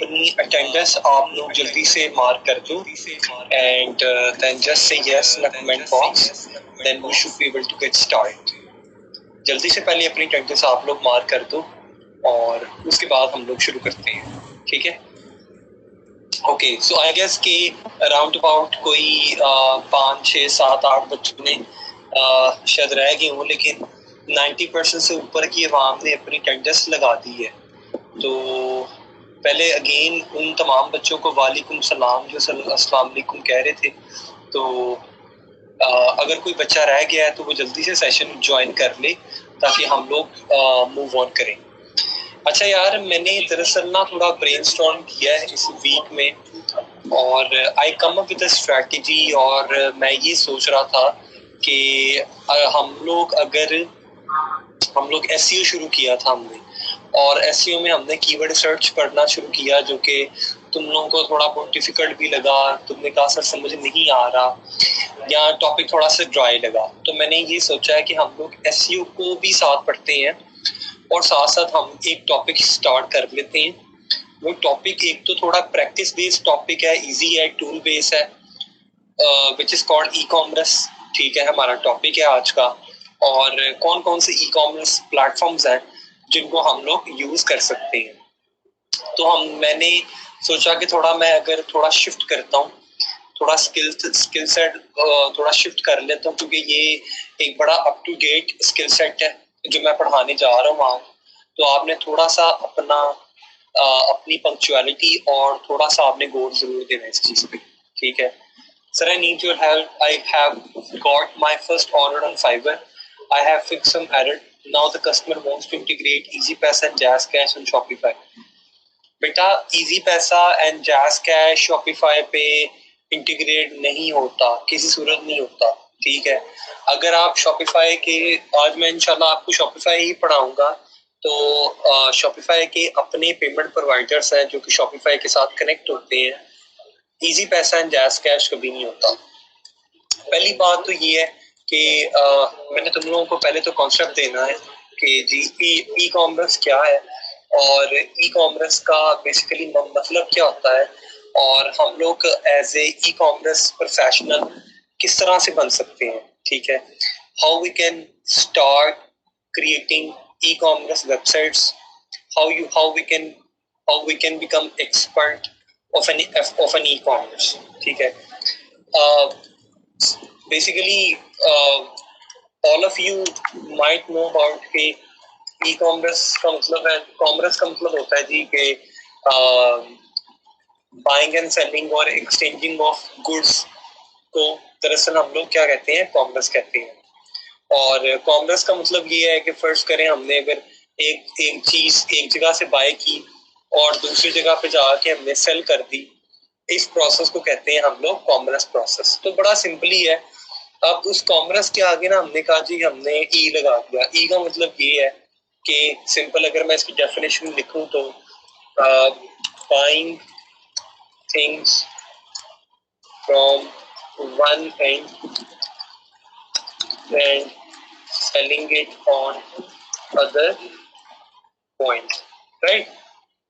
अपनी अटेंडेंस आप लोग जल्दी से मार्क कर दो and then just say yes in the comment box, then we should be able to get start. जल्दी से पहले अपनी अटेंडेंस आप लोग मार्क कर दो और उसके बाद हम लोग शुरू करते हैं, ठीक है। ओके, सो आई गेस कि अराउंड अबाउट कोई 5, 6, 7, 8 बच्चों ने शायद रह गए हों, लेकिन 90% से ऊपर की आवाम ने अपनी अटेंडेंस लगा दी है। तो पहले अगेन उन तमाम बच्चों को वालेकुम सलाम जो अस्सलाम वालेकुम कह रहे थे, तो अगर कोई बच्चा रह गया है तो वो जल्दी से सेशन ज्वाइन कर ले ताकि हम लोग मूव ऑन करें। अच्छा यार, मैंने दरअसल ना थोड़ा ब्रेनस्टॉर्म किया है इस वीक में और I come up with a strategy, और मैं ये सोच रहा था कि हम लोग एसईओ शुरू किया था हमने, और एसईओ में हमने कीवर्ड सर्च पढ़ना शुरू किया, जो कि तुम लोगों को थोड़ा बहुत डिफिकल्ट भी लगा। तुमने कहा सर समझ नहीं आ रहा या टॉपिक थोड़ा सा ड्राई लगा, तो मैंने ये सोचा है कि हम लोग एसईओ को भी साथ पढ़ते हैं और साथ साथ हम एक टॉपिक स्टार्ट कर लेते हैं। वो टॉपिक एक तो थोड़ा प्रैक्टिस बेस्ड टॉपिक है, इजी है, टूल बेस है, which is called e commerce, ठीक है, हमारा टॉपिक है आज का। और कौन कौन से ई कॉमर्स प्लेटफॉर्म्स हैं जिनको हम लोग यूज कर सकते हैं। तो मैंने सोचा कि थोड़ा शिफ्ट करता हूँ, थोड़ा स्किल सेट थोड़ा शिफ्ट कर लेता हूँ, क्योंकि ये एक बड़ा up to date skill set है जो मैं पढ़ाने जा रहा हूँ आज। तो आपने थोड़ा सा अपनी पंक्चुअलिटी और थोड़ा सा आपने गौर जरूर देना इस चीज पे, ठीक है। Sir, I need your help. I have got my first order on Fiverr. I have fixed some error. Now the customer wants to integrate EasyPaisa and JazzCash on Shopify. बेटा EasyPaisa and JazzCash Shopify पे integrate नहीं होता, किसी सूरत नहीं होता, ठीक है। अगर आप Shopify के, आज मैं इंशाल्लाह आपको Shopify ही पढ़ाऊंगा, तो Shopify के अपने पेमेंट प्रोवाइडर्स हैं जो कि Shopify के साथ कनेक्ट होते हैं। EasyPaisa एंड JazzCash कभी नहीं होता। पहली बात तो ये है कि मैंने तुम लोगों को पहले तो कॉन्सेप्ट देना है कि जी ई कॉमर्स क्या है और ई कॉमर्स का बेसिकली मतलब क्या होता है, और हम लोग as a e commerce professional किस तरह से बन सकते हैं, ठीक है। How we can start creating e commerce websites, how we can become expert of an e-commerce, ठीक है। Basically all of you might know about कि e-commerce का मतलब है, commerce का मतलब होता है जी कि बाइंग एंड सेलिंग और एक्सचेंजिंग ऑफ गुड्स को दरअसल हम लोग क्या कहते हैं, कॉमर्स कहते हैं। और कॉमर्स का मतलब ये है कि फर्स्ट करें हमने अगर एक चीज एक जगह से बाय की और दूसरी जगह पे जाके हमने सेल कर दी, इस प्रोसेस को कहते हैं हम लोग कॉमर्स प्रोसेस। तो बड़ा सिंपली है। अब उस कॉमर्स के आगे ना हमने कहा जी हमने ई लगा दिया। ई का मतलब ये है कि सिंपल अगर मैं इसकी डेफिनेशन लिखूं तो buying things from one and and selling it on other point, right?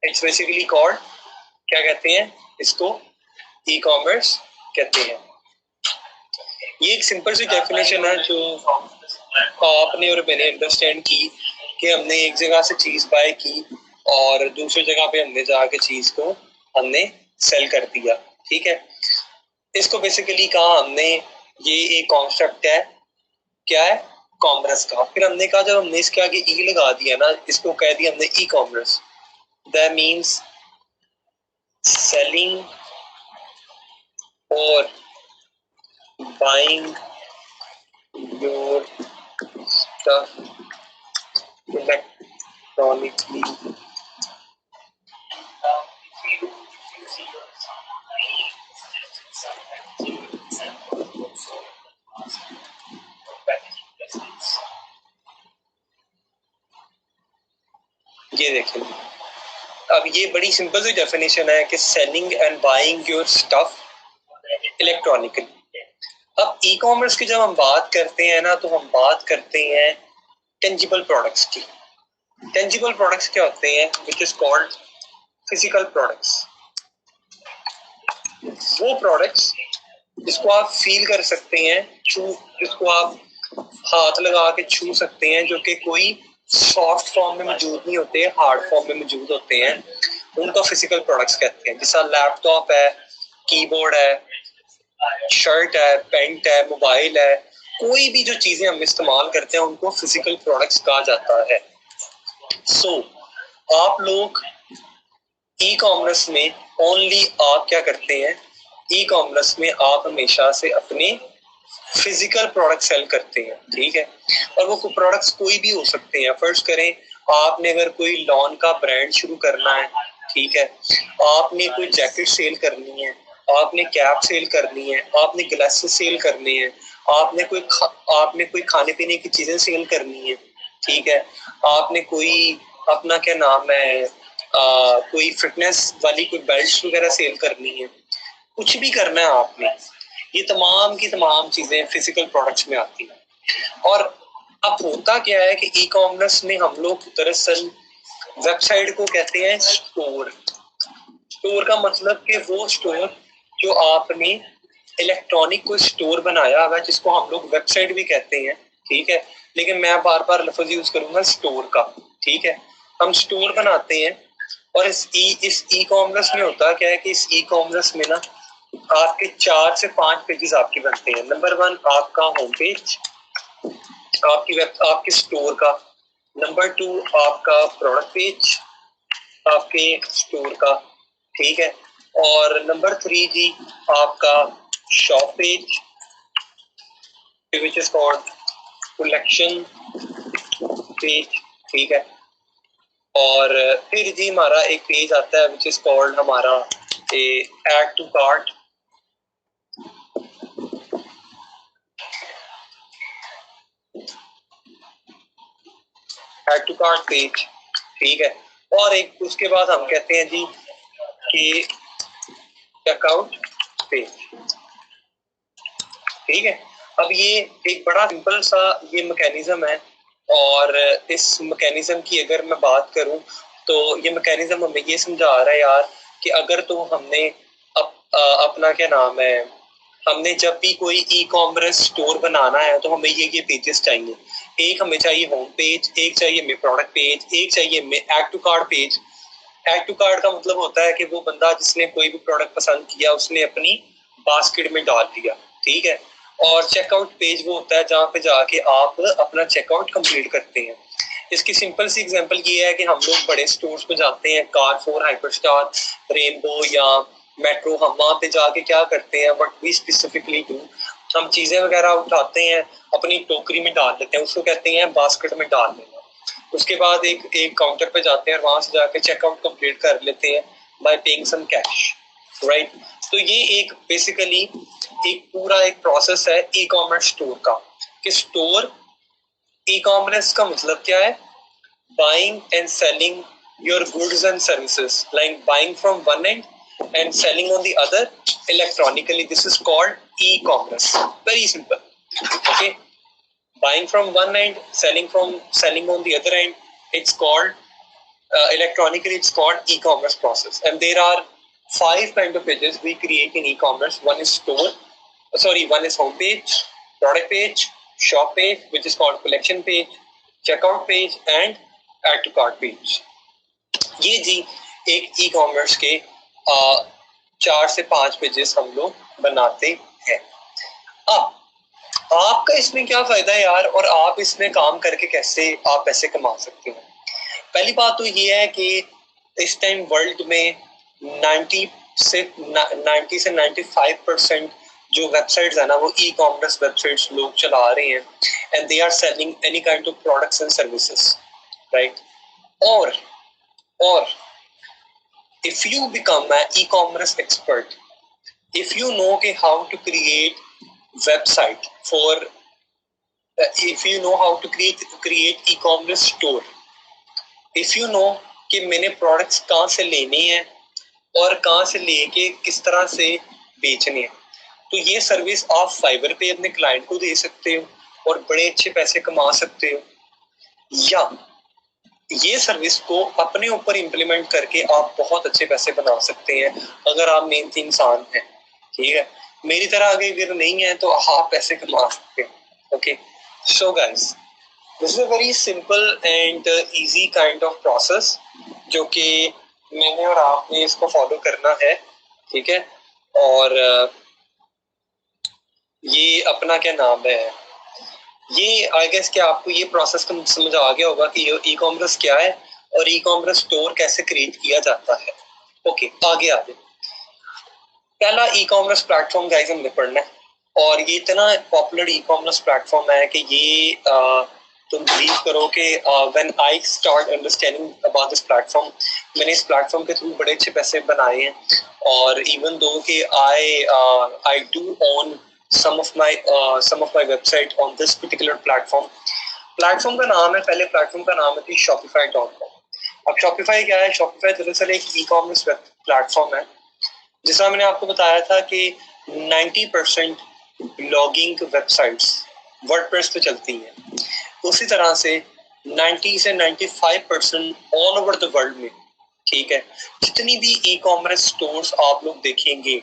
It's basically called, क्या कहते हैं इसको, ई कॉमर्स कहते हैं। ये एक सिंपल सी डेफिनेशन है जो आपने और मैंने अंडरस्टैंड की कि हमने एक जगह से चीज बाय की और दूसरी जगह पे हमने जाके चीज को हमने सेल कर दिया, ठीक है। इसको बेसिकली कहा हमने, ये एक कॉन्सेप्ट है, क्या है, कॉमर्स का। फिर हमने कहा जब हमने इसके आगे ई लगा दिया ना, इसको कह दिया हमने e commerce, that means selling और बाइंग योर स्टफ इलेक्ट्रॉनिकली ये देखें। अब ये बड़ी सिंपल सी डेफिनेशन है कि selling and buying your stuff electronically. अब ई कॉमर्स की जब हम बात करते हैं ना, तो हम बात करते हैं टेंजिबल प्रोडक्ट्स की। टेंजिबल प्रोडक्ट्स क्या होते हैं, विच इज कॉल्ड फिजिकल प्रोडक्ट्स, वो प्रोडक्ट्स जिसको आप फील कर सकते हैं, जिसको आप हाथ लगा के छू सकते हैं, जो कि कोई सॉफ्ट फॉर्म में मौजूद नहीं होते, हार्ड फॉर्म में मौजूद होते हैं, उनको फिजिकल प्रोडक्ट्स कहते हैं। जैसा लैपटॉप है, कीबोर्ड है, शर्ट है, पेंट है, मोबाइल है, कोई भी जो चीजें हम इस्तेमाल करते हैं उनको फिजिकल प्रोडक्ट्स कहा जाता है। सो आप लोग ई कॉमर्स में ओनली आप क्या करते हैं, ई कॉमर्स में आप हमेशा से अपने फिजिकल प्रोडक्ट सेल करते हैं, ठीक है। और वो प्रोडक्ट्स कोई भी हो सकते हैं। फर्ज करें आपने अगर कोई लॉन का ब्रांड शुरू करना है, ठीक है, आपने कोई जैकेट सेल करनी है, आपने कैप सेल करनी है, आपने ग्लासेस सेल करने हैं, आपने कोई खाने पीने की चीजें सेल करनी है, ठीक है, आपने कोई अपना क्या नाम है कोई फिटनेस वाली कोई बेल्ट वगैरह सेल करनी है, कुछ भी करना है आपने, ये तमाम की तमाम चीजें फिजिकल प्रोडक्ट्स में आती हैं। और अब होता क्या है कि ई कॉमर्स में हम लोग दरअसल वेबसाइट को कहते हैं स्टोर। स्टोर का मतलब कि वो स्टोर जो आपने इलेक्ट्रॉनिक कोई स्टोर बनाया हुआ जिसको हम लोग वेबसाइट भी कहते हैं, ठीक है, लेकिन मैं बार बार लफ्ज यूज करूंगा स्टोर का, ठीक है। हम स्टोर बनाते हैं और इस ई कॉमर्स में होता क्या है कि इस ई कॉमर्स में ना आपके 4 से 5 पेजेस आपके बनते हैं। नंबर 1 आपका होम पेज, आपके स्टोर का। नंबर 2 आपका प्रोडक्ट पेज आपके स्टोर का, ठीक है। और नंबर 3 जी आपका shop page which is called collection page, ठीक है। और फिर जी हमारा एक पेज आता है विच इज कॉल्ड हमारा add to cart, add to cart page, ठीक है। और एक उसके बाद हम कहते हैं जी कि चेकआउट पेज, ठीक है। अब ये एक बड़ा सिंपल सा ये मैकेनिज्म है और इस मैकेनिज्म की अगर मैं बात करूं तो ये मैकेनिज्म हमें ये समझा रहा है यार कि अगर तो हमने अपना क्या नाम है, हमने जब भी कोई ई कॉमर्स स्टोर बनाना है तो हमें ये पेजेस चाहिए। एक हमें चाहिए होम पेज, एक चाहिए हमें प्रोडक्ट पेज, एक चाहिए हमें add to cart page. Add to cart का मतलब होता है कि वो बंदा जिसने कोई भी प्रोडक्ट पसंद किया उसने अपनी बास्केट में डाल दिया, ठीक है। और चेकआउट पेज वो होता है जहाँ पे जाके आप अपना चेकआउट कंप्लीट करते हैं। इसकी सिंपल सी एग्जांपल ये है कि हम लोग बड़े स्टोर्स पे जाते हैं, कारफोर, हाइपरस्टार, रेनबो या मेट्रो, हम वहाँ पे जाके क्या करते हैं, व्हाट वी स्पेसिफिकली डू, हम चीजें वगैरह उठाते हैं, अपनी टोकरी में डाल देते हैं, उसको कहते हैं बास्केट में डाल देना। उसके बाद एक काउंटर पे जाते हैं और वहां से जाके चेकआउट कंप्लीट कर लेते हैं by paying some cash, right. तो ये एक बेसिकली एक पूरा एक प्रोसेस है ई कॉमर्स स्टोर का। कि स्टोर, ई कॉमर्स का मतलब क्या है, buying and selling your goods and services, like buying from one and and selling on the other electronically. This is called e-commerce. Very simple. Okay. Buying from one end, selling on the other end. It's called electronically. It's called e-commerce process. And there are 5 kind of pages we create in e-commerce. One is store. One is home page, product page, shop page, which is called collection page, checkout page, and add to cart page. ये जी एक e commerce के 4 से 5 pages हम लोग बनाते हैं। अब आपका इसमें क्या फायदा है यार, और आप इसमें काम करके कैसे आप पैसे कमा सकते हो। पहली बात तो ये है कि इस टाइम वर्ल्ड में 90 से 95% जो वेबसाइट्स है ना वो ई कॉमर्स वेबसाइट्स लोग चला रहे हैं, and they are selling any kind of products and services, right. और if you become an e-commerce expert, if you know how to create website for if you know how to create e-commerce store, if you know कि मैंने products कहाँ से लेने हैं और कहाँ से लेके किस तरह से बेचने हैं, तो ये सर्विस आप फाइवर पे अपने क्लाइंट को दे सकते हो और बड़े अच्छे पैसे कमा सकते हो। या ये सर्विस को अपने ऊपर इम्प्लीमेंट करके आप बहुत अच्छे पैसे बना सकते हैं अगर आप मेहनती इंसान हैं, ठीक है। मेरी तरह अगर नहीं है तो आप पैसे कमा सकते हैं। Okay, so guys, this is a very simple and easy kind of process जो कि मैंने और आपने इसको फॉलो करना है, ठीक है। और ये अपना क्या नाम है, ये आई गेस कि आपको ये प्रोसेस समझ आ गया होगा कि ई कॉमर्स क्या है और ई कॉमर्स स्टोर कैसे क्रिएट किया जाता है। ओके, आगे आगे पहला ई कॉमर्स प्लेटफॉर्म गाइस हमने पढ़ना है, और ये इतना पॉपुलर ई कॉमर्स प्लेटफॉर्म है कि ये तुम बिलीव करो कि when I start understanding about this platform, मैंने इस प्लेटफॉर्म के थ्रू बड़े अच्छे पैसे बनाए हैं। और इवन दो कि I do own some of my website on this particular platform. Platform का नाम है, पहले प्लेटफॉर्म का नाम है shopify.com। अब शॉपिफाई क्या है? शॉपिफाई दरअसल एक ई कॉमर्स प्लेटफॉर्म है। जिस तरह मैंने आपको बताया था कि 90% ब्लॉगिंग वेबसाइट्स वर्डप्रेस पे चलती हैं, उसी तरह से 90 से 95% ऑल ओवर द वर्ल्ड में, ठीक है, जितनी भी ई कॉमर्स स्टोर्स आप लोग देखेंगे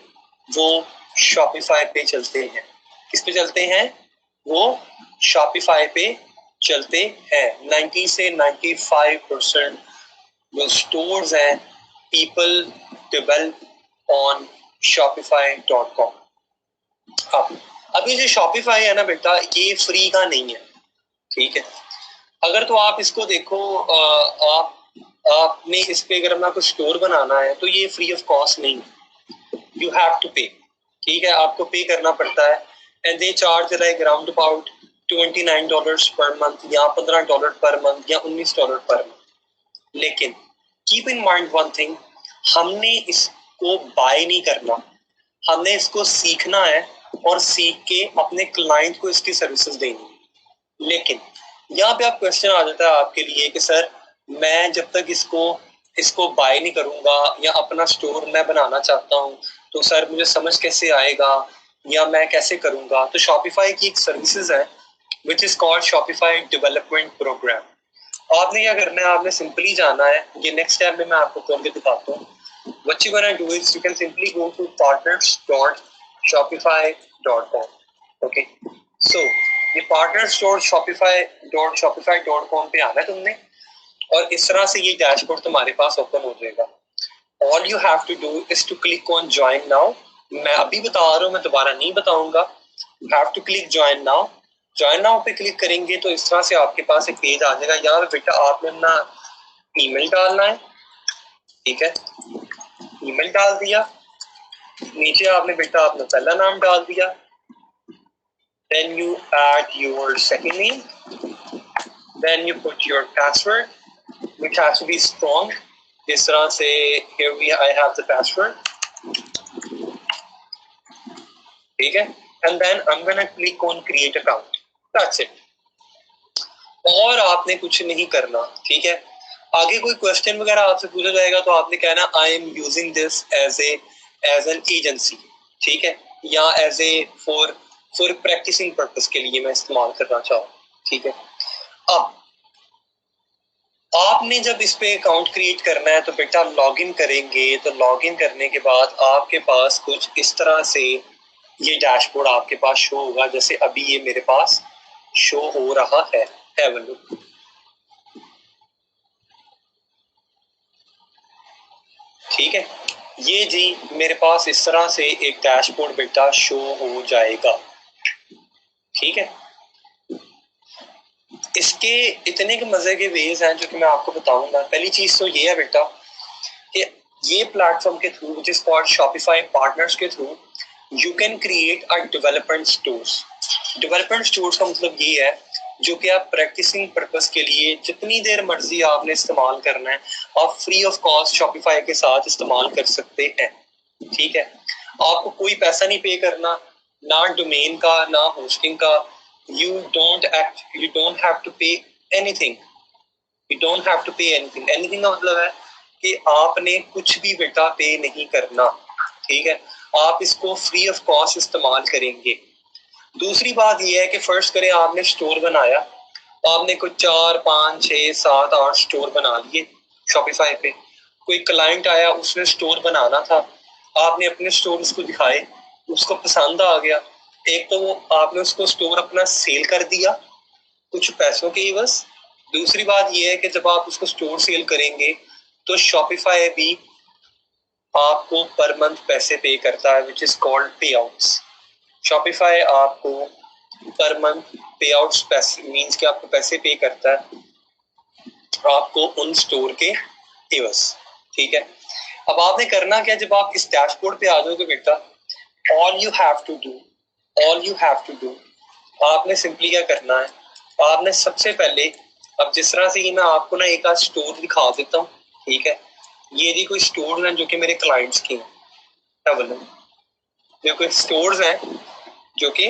वो शॉपिफाई पे चलते हैं। किस पे चलते हैं? वो शॉपिफाई पे चलते हैं। 90 से 95% जो स्टोर्स हैं, पीपल डेवलप ऑन shopify.com। अब ये जो शॉपिफाई है ना बेटा, ये फ्री का नहीं है, ठीक है। अगर तो आप इसको देखो, आपने इस पे अगर अपना कुछ स्टोर बनाना है तो ये फ्री ऑफ कॉस्ट नहीं है, यू हैव टू पे, ठीक है, आपको पे करना पड़ता है। And they charge like around about $29 per month या $15 पर मंथ या $19 पर मंथ। लेकिन keep in mind one thing, हमने इसको बाय नहीं करना, हमने इसको सीखना है और सीख के अपने क्लाइंट को इसकी सर्विसेज देनी। लेकिन यहाँ पे आप क्वेश्चन आ जाता है आपके लिए कि सर मैं जब तक इसको बाय नहीं करूंगा या अपना स्टोर मैं बनाना चाहता हूँ तो सर मुझे समझ कैसे आएगा या मैं कैसे करूंगा? तो शॉपिफाई की एक सर्विसेज है which is called Shopify development program. आपने क्या करना है? आपने सिंपली जाना है, ये नेक्स्ट स्टेप में मैं आपको खोल के दिखाता हूँ। What you're gonna do is you can simply go to partners.shopify.com. Okay, so ये partners.shopify.com पे आना है तुमने, और इस तरह से ये डैशबोर्ड तुम्हारे पास ओपन हो जाएगा। All you have to do is to click on join now। मैं अभी बता रहा हूँ, मैं दोबारा नहीं बताऊंगा। You have to click join now। join now पे क्लिक करेंगे तो इस तरह से आपके पास एक पेज आ जाएगा। यार बेटा आपने अपना ईमेल डालना है, ठीक है, ईमेल डाल दिया, नीचे आपने बेटा अपना पहला नाम डाल दिया, then you add your second name, then you put your password which has to be strong। इस तरह से here I have the password, ठीक है, and then I'm gonna click on create account, that's it। और आपने कुछ नहीं करना, ठीक है। आगे कोई क्वेश्चन वगैरह आपसे पूछा जाएगा तो आपने कहना I am using this as an agency, ठीक है, या as a for practicing purpose के लिए मैं इस्तेमाल करना चाहूँ, ठीक है। अब आपने जब इस पे अकाउंट क्रिएट करना है तो बेटा लॉगिन करेंगे, तो लॉगिन करने के बाद आपके पास कुछ इस तरह से ये डैशबोर्ड आपके पास शो होगा, जैसे अभी ये मेरे पास शो हो रहा है। हैव अ लुक, ठीक है, ये जी मेरे पास इस तरह से एक डैशबोर्ड बेटा शो हो जाएगा, ठीक है। इसके इतने के मजे के वेज हैं जो कि मैं आपको बताऊंगा। पहली चीज तो ये है बेटा कि ये प्लेटफॉर्म के through which is called Shopify partners के through you can create a development stores. Development stores का मतलब ये है जो कि आप प्रैक्टिसिंग पर्पस के लिए जितनी देर मर्जी आपने इस्तेमाल करना है आप फ्री ऑफ कॉस्ट शॉपिफाई के साथ इस्तेमाल कर सकते हैं, ठीक है। आपको कोई पैसा नहीं पे करना, ना डोमेन का ना होस्टिंग का। You don't have to pay anything, you don't have to pay anything. Anything का मतलब है कि आपने कुछ भी बेटा पे नहीं करना, ठीक है, आप इसको फ्री ऑफ कॉस्ट इस्तेमाल करेंगे। दूसरी बात यह है कि फर्स्ट करें आपने स्टोर बनाया, आपने कुछ 4 5 6 7 8 स्टोर बना लिए शॉपिफाई पे। कोई क्लाइंट आया, उसने स्टोर बनाना था, आपने अपने स्टोर उसको दिखाए, उसको पसंद आ गया। एक तो वो आपने उसको स्टोर अपना सेल कर दिया कुछ पैसों के ही बस। दूसरी बात ये है कि जब आप उसको स्टोर सेल करेंगे तो शॉपिफाई भी आपको पर मंथ पैसे पे करता है, विच इज कॉल्ड पे आउट्स। शॉपिफाई आपको पर मंथ पे आउट्स पैसे मीन्स कि आपको पैसे पे करता है आपको उन स्टोर के एवज। ठीक है, अब आपने करना क्या, जब आप इस डैशबोर्ड पे आ जाओगे बेटा, all you have to do all you have to do आपने सिंपली क्या करना है, आपने सबसे पहले, अब जिस तरह से ये मैं आपको ना एक आध स्टोर दिखा देता हूँ। ठीक है, ये जी कोई स्टोर हैं जो कि मेरे क्लाइंट्स के हैं, ये कोई स्टोर्स हैं जो कि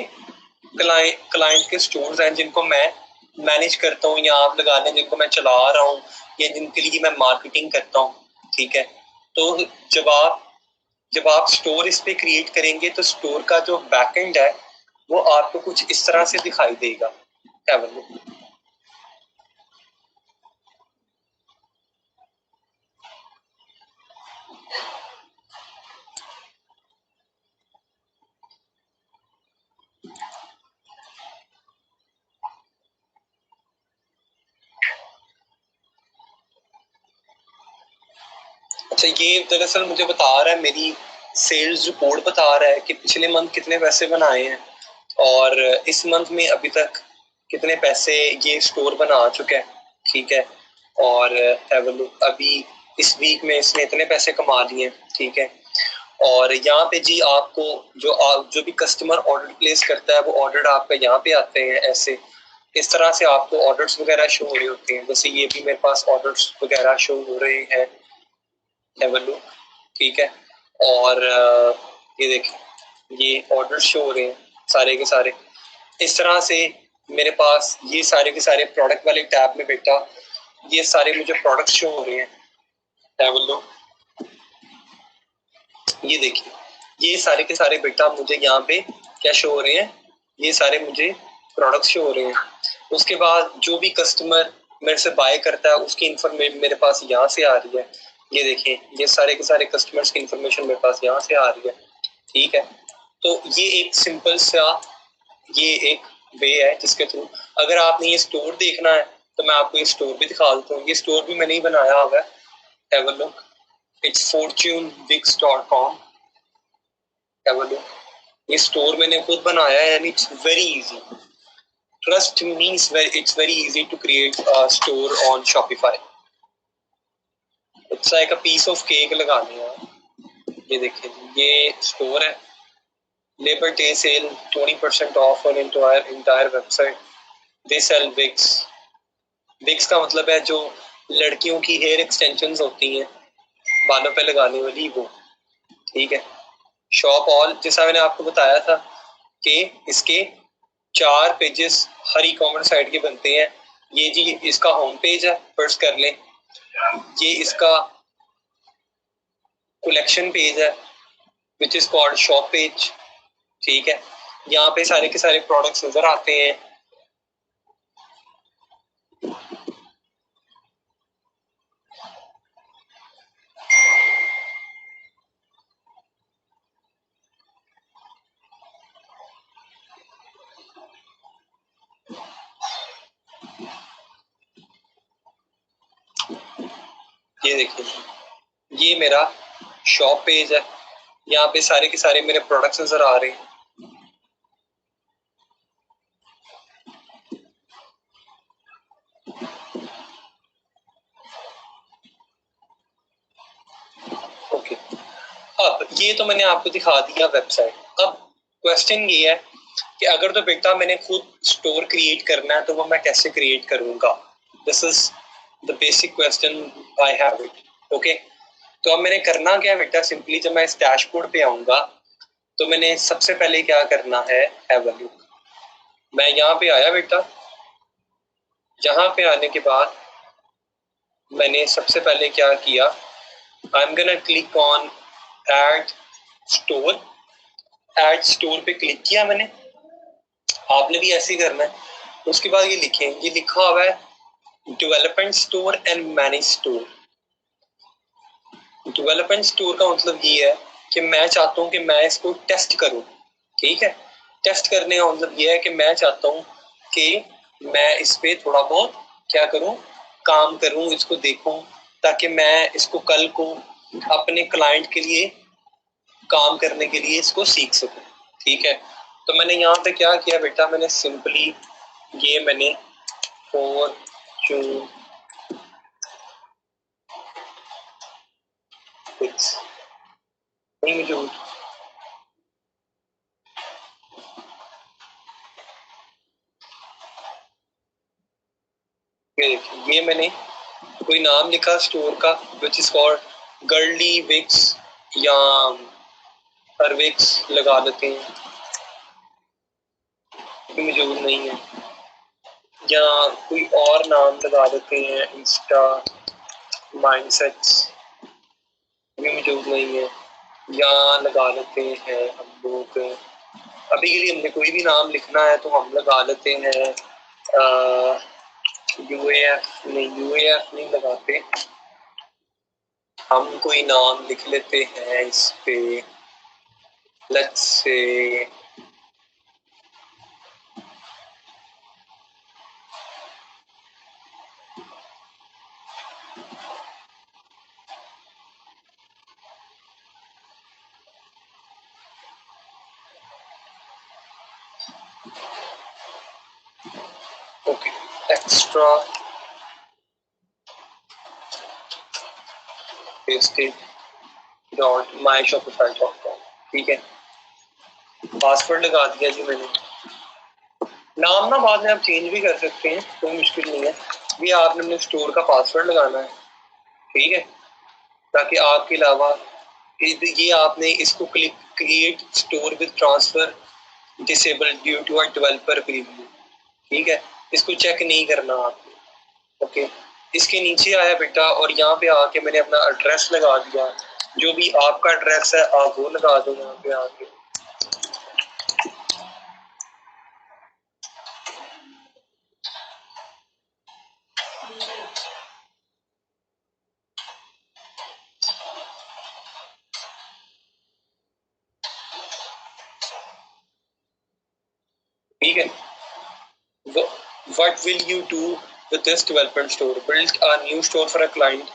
क्लाइंट के स्टोर्स हैं जिनको मैं मैनेज करता हूँ, या आप लगा लें जिनको मैं चला रहा हूँ, या जिनके लिए मैं मार्केटिंग करता हूँ। ठीक है, तो जब आप स्टोर इस पे क्रिएट करेंगे तो स्टोर का जो बैकएंड है वो आपको कुछ इस तरह से दिखाई देगा। क्या बोलो, अच्छा ये दरअसल मुझे बता रहा है, मेरी सेल्स रिपोर्ट बता रहा है कि पिछले मंथ कितने पैसे बनाए हैं और इस मंथ में अभी तक कितने पैसे ये स्टोर बना चुका है। ठीक है, और हैव अ लुक, अभी इस वीक में इसने इतने पैसे कमा लिए। ठीक है, और यहाँ पे जी आपको जो भी कस्टमर ऑर्डर प्लेस करता है वो ऑर्डर आपका यहाँ पे आते हैं। ऐसे इस तरह से आपको ऑर्डर्स वगैरह शो हो रहे होते हैं। जैसे ये भी मेरे पास ऑर्डर्स वगैरह शो हो रहे हैं, हैव अ लुक। ठीक है, और ये देखिए ये ऑर्डर शो हो रहे हैं सारे के सारे। इस तरह से मेरे पास ये सारे के सारे प्रोडक्ट वाले टैब में बेटा ये सारे मुझे प्रोडक्ट शो हो रहे हैं। हैव अ लुक, ये देखिए ये सारे के सारे बेटा मुझे यहाँ पे क्या शो हो रहे हैं, ये सारे मुझे प्रोडक्ट शो हो रहे हैं। उसके बाद जो भी कस्टमर मेरे से बाय करता है उसकी इंफॉर्मेशन मेरे पास यहाँ से आ रही है। ये देखिए ये सारे के सारे कस्टमर्स की इंफॉर्मेशन मेरे पास यहाँ से आ रही है। ठीक है, तो ये एक सिंपल सा ये एक वे है जिसके थ्रू, अगर आपने ये स्टोर देखना है तो मैं आपको ये स्टोर भी दिखा देता हूँ। ये स्टोर भी मैंने ही बनाया हुआ है, have a look, it's fortunewix.com। Have a look, ये स्टोर मैंने खुद बनाया है and it's very easy, trust me, it's very easy to create a store on Shopify. It's like a piece of cake लगाने हैं। ये देखिए ये स्टोर है, Labor Day sale 20% off on entire website. They sell wigs. Wigs का मतलब है जो लड़कियों की हेयर एक्सटेंशंस होती हैं बालों पे लगाने वाली वो। ठीक है, शॉप ऑल, जैसा मैंने आपको बताया था कि इसके 4 पेजेस हर ई कॉमर्स साइट के बनते हैं। ये जी इसका होम पेज है, फर्स्ट कर लें। ये इसका कलेक्शन पेज है which is called shop page. ठीक है, यहाँ पे सारे के सारे प्रोडक्ट्स नजर आते हैं। ये देखिए ये मेरा शॉप पेज है, यहाँ पे सारे के सारे मेरे प्रोडक्ट्स नजर आ रहे हैं। ओके, अब ये तो मैंने आपको दिखा दिया वेबसाइट। अब क्वेश्चन ये है कि अगर तो बेटा मैंने खुद स्टोर क्रिएट करना है तो वो मैं कैसे क्रिएट करूंगा। This is the basic question I have it. Okay, तो अब मैंने करना क्या है बेटा, सिंपली जब मैं इस डैशबोर्ड पे आऊंगा तो मैंने सबसे पहले क्या करना है, हैव अ लुक। मैं यहाँ पे आया बेटा, यहाँ पे आने के बाद मैंने सबसे पहले क्या किया, आई am gonna click on add store. Add store पे क्लिक किया मैंने, आपने भी ऐसे ही करना है। उसके बाद ये लिखें, ये लिखा हुआ है development store and manage store. Development store का मतलब ये है कि मैं चाहता हूँ कि मैं इसको टेस्ट करूँ, ठीक है। टेस्ट करने का मतलब ये है कि मैं चाहता हूँ कि मैं इस पे थोड़ा बहुत क्या करूँ, काम करूँ, इसको देखूँ, ताकि मैं इसको कल को अपने क्लाइंट के लिए काम करने के लिए इसको सीख सकूँ, ठीक है। तो मैंने यहाँ पे क्या किया बेटा, मैंने सिंपली ये मैंने फॉर्चून फिक्स नहीं मुझे ये मैंने कोई नाम लिखा स्टोर का which is called girly wigs या हरविक्स लगा देते हैं, मौजूद नहीं है, या कोई और नाम लगा देते हैं, इंस्टा माइंडसेट्स भी मौजूद नहीं है, या लगा लेते हैं हम लोग, अभी के लिए हमने कोई भी नाम लिखना है तो हम लगा लेते हैं यूएएफ नहीं लगाते, हम कोई नाम लिख लेते हैं इस पे, let's say okay extra myshopify.com, ठीक है। पासवर्ड लगा दिया जी मैंने, नाम ना बाद में आप चेंज भी कर सकते हैं, कोई मुश्किल नहीं है। ये आपने अपने स्टोर का पासवर्ड लगाना है, ठीक है, ताकि आपके अलावा ये आपने इसको click create store with transfer disable due to a developer preview, ठीक है, इसको चेक नहीं करना आपको, ओके। इसके नीचे आया बेटा और यहाँ पे आके मैंने अपना एड्रेस लगा दिया, जो भी आपका एड्रेस है आप वो लगा दो यहाँ पे आके, ठीक है। What will you do with this development store? Build a new store for a client.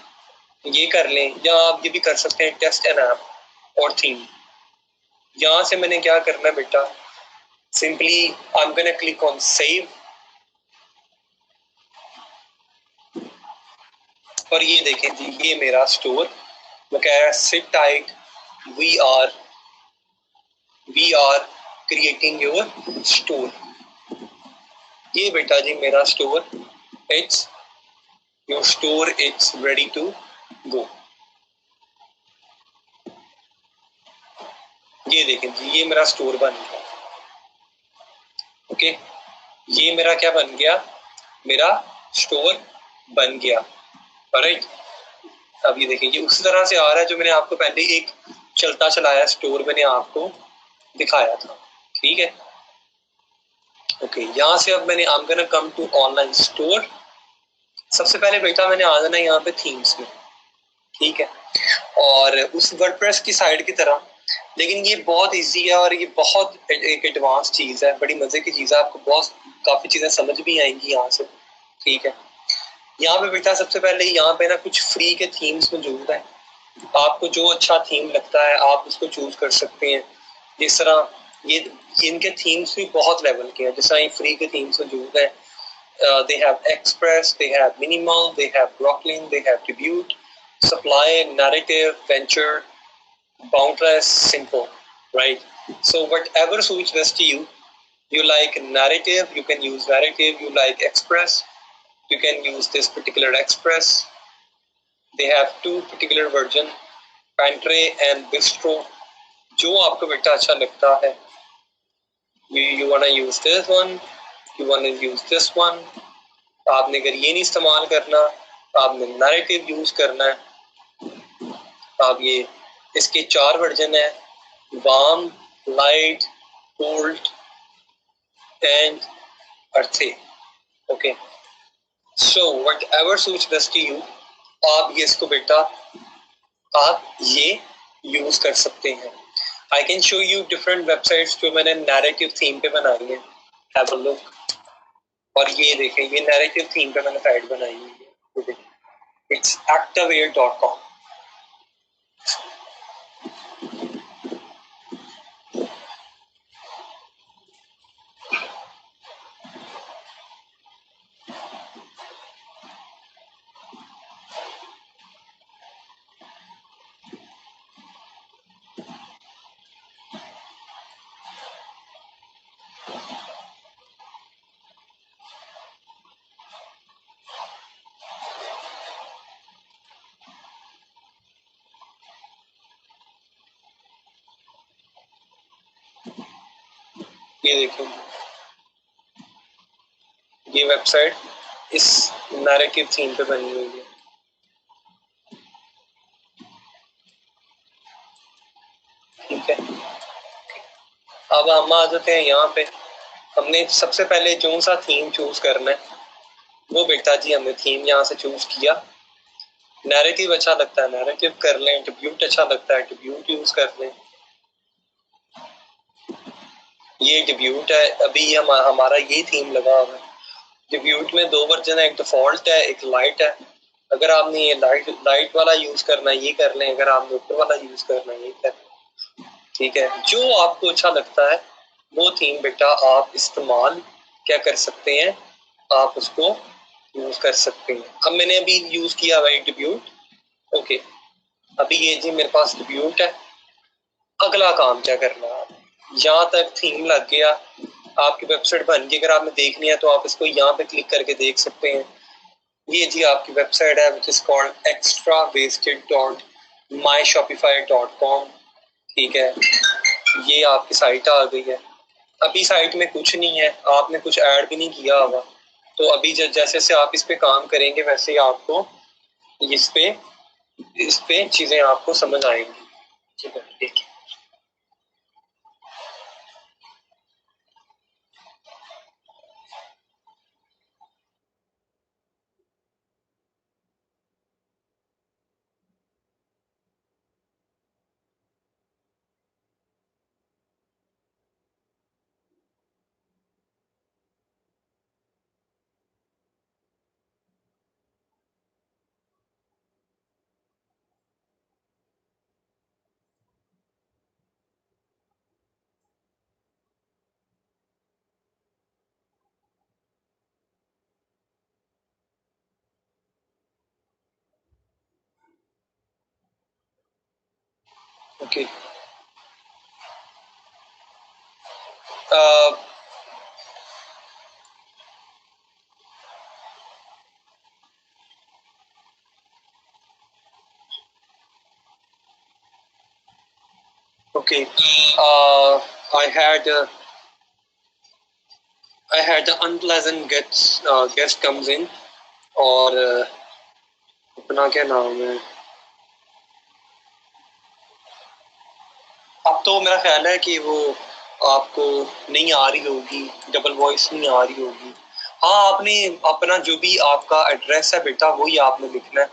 ये कर लें, या आप ये भी कर सकते हैं टेस्ट एन ऐप और थीम। यहाँ से मैंने क्या करना है बेटा, simply I am gonna click on save, और ये देखें जी ये मेरा स्टोर, वो कह रहा है sit tight, we are creating your store. ये बेटा जी मेरा store, it's your store, it's ready to go. ये देखें जी ये मेरा स्टोर बन गया, ओके। ये मेरा क्या बन गया, मेरा स्टोर बन गया, राइट। अब ये देखिए ये उसी तरह से आ रहा है जो मैंने आपको पहले एक चलता चलाया स्टोर मैंने आपको दिखाया था, ठीक है, ओके। यहाँ से अब मैंने I am gonna come to online store. सबसे पहले बेटा मैंने आ जाना यहाँ पे थीम्स में, ठीक है, और उस वर्डप्रेस की साइड की तरह, लेकिन ये बहुत इजी है और ये बहुत एक एडवांस चीज है, बड़ी मजे की चीज है, आपको बहुत काफी चीजें समझ भी आएंगी यहाँ से, ठीक है। यहाँ पे बेटा सबसे पहले यहाँ पे ना कुछ फ्री के थीम्स मौजूद है, आपको जो अच्छा थीम लगता है आप उसको चूज कर सकते हैं। जिस तरह ये इनके थीम्स भी बहुत लेवल के हैं, जिस तरह ये फ्री के थीम्स मौजूद है, they have express, they have minimal, they have brooklyn, they have tribute, supply, narrative, venture, boundless, simple, right? So whatever suits best to you, you like narrative, you can use narrative, you like express, you can use this particular express. They have two particular version, pantry and bistro, जो आपको बेटा अच्छा लगता है, you wanna use this one, you wanna use this one, आपने अगर ये नहीं इस्तेमाल करना, आपने नैरेटिव यूज करना है, आप ये इसके 4 वर्जन है, warm, light, cold and earthy, okay, so whatever suits best to you, आप ये इसको बेटा आप ये यूज कर सकते हैं। I can show you different websites जो मैंने नैरेटिव थीम पे बनाई है, हैव अ लुक। और ये देखें, ये नैरेटिव थीम पे मैंने साइट बनाई हुई है, इट्स actavate.com। ये देखिए, ये वेबसाइट इस नैरेटिव थीम पे बनी हुई है। ठीक है, अब हम आ जाते हैं यहाँ पे। हमने सबसे पहले जो सा थीम चूज करना है वो बेटा जी हमने थीम यहाँ से चूज किया। नैरेटिव अच्छा लगता है नैरेटिव कर लें, ट्रिब्यूट अच्छा लगता है ट्रिब्यूट यूज कर लें। ये ट्रिब्यूट है, अभी हमारा ये थीम लगा हुआ है। ट्रिब्यूट में दो वर्जन है, एक डिफॉल्ट है एक लाइट है। अगर आपने ये लाइट वाला यूज करना है ये कर लें, अगर आपने ऊपर वाला यूज करना है ये कर लें। ठीक है, जो आपको अच्छा लगता है वो थीम बेटा आप इस्तेमाल क्या कर सकते हैं, आप उसको यूज कर सकते हैं। अब मैंने अभी यूज किया हुआ ट्रिब्यूट। ओके, अभी ये जी मेरे पास ट्रिब्यूट है। अगला काम क्या करना है, यहाँ तक थीम लग गया, आपकी वेबसाइट बन गई। अगर आपने देखनी है तो आप इसको यहाँ पे क्लिक करके देख सकते हैं। ये जी आपकी वेबसाइट है विच इज कॉल्ड extravasted.myshopify.com। ठीक है, ये आपकी साइट आ गई है। अभी साइट में कुछ नहीं है, आपने कुछ ऐड भी नहीं किया होगा। तो अभी जैसे जैसे आप इस पे काम करेंगे वैसे ही आपको इस पे चीजें आपको समझ आएंगी। ठीक है, ठीक है। Okay, okay, I had I had the unpleasant guest comes in। और अपना क्या नाम है, अब तो मेरा ख्याल है कि वो आपको नहीं आ रही होगी, डबल वॉइस नहीं आ रही होगी। हाँ, आपने अपना जो भी आपका एड्रेस है बेटा वही आपने लिखना है।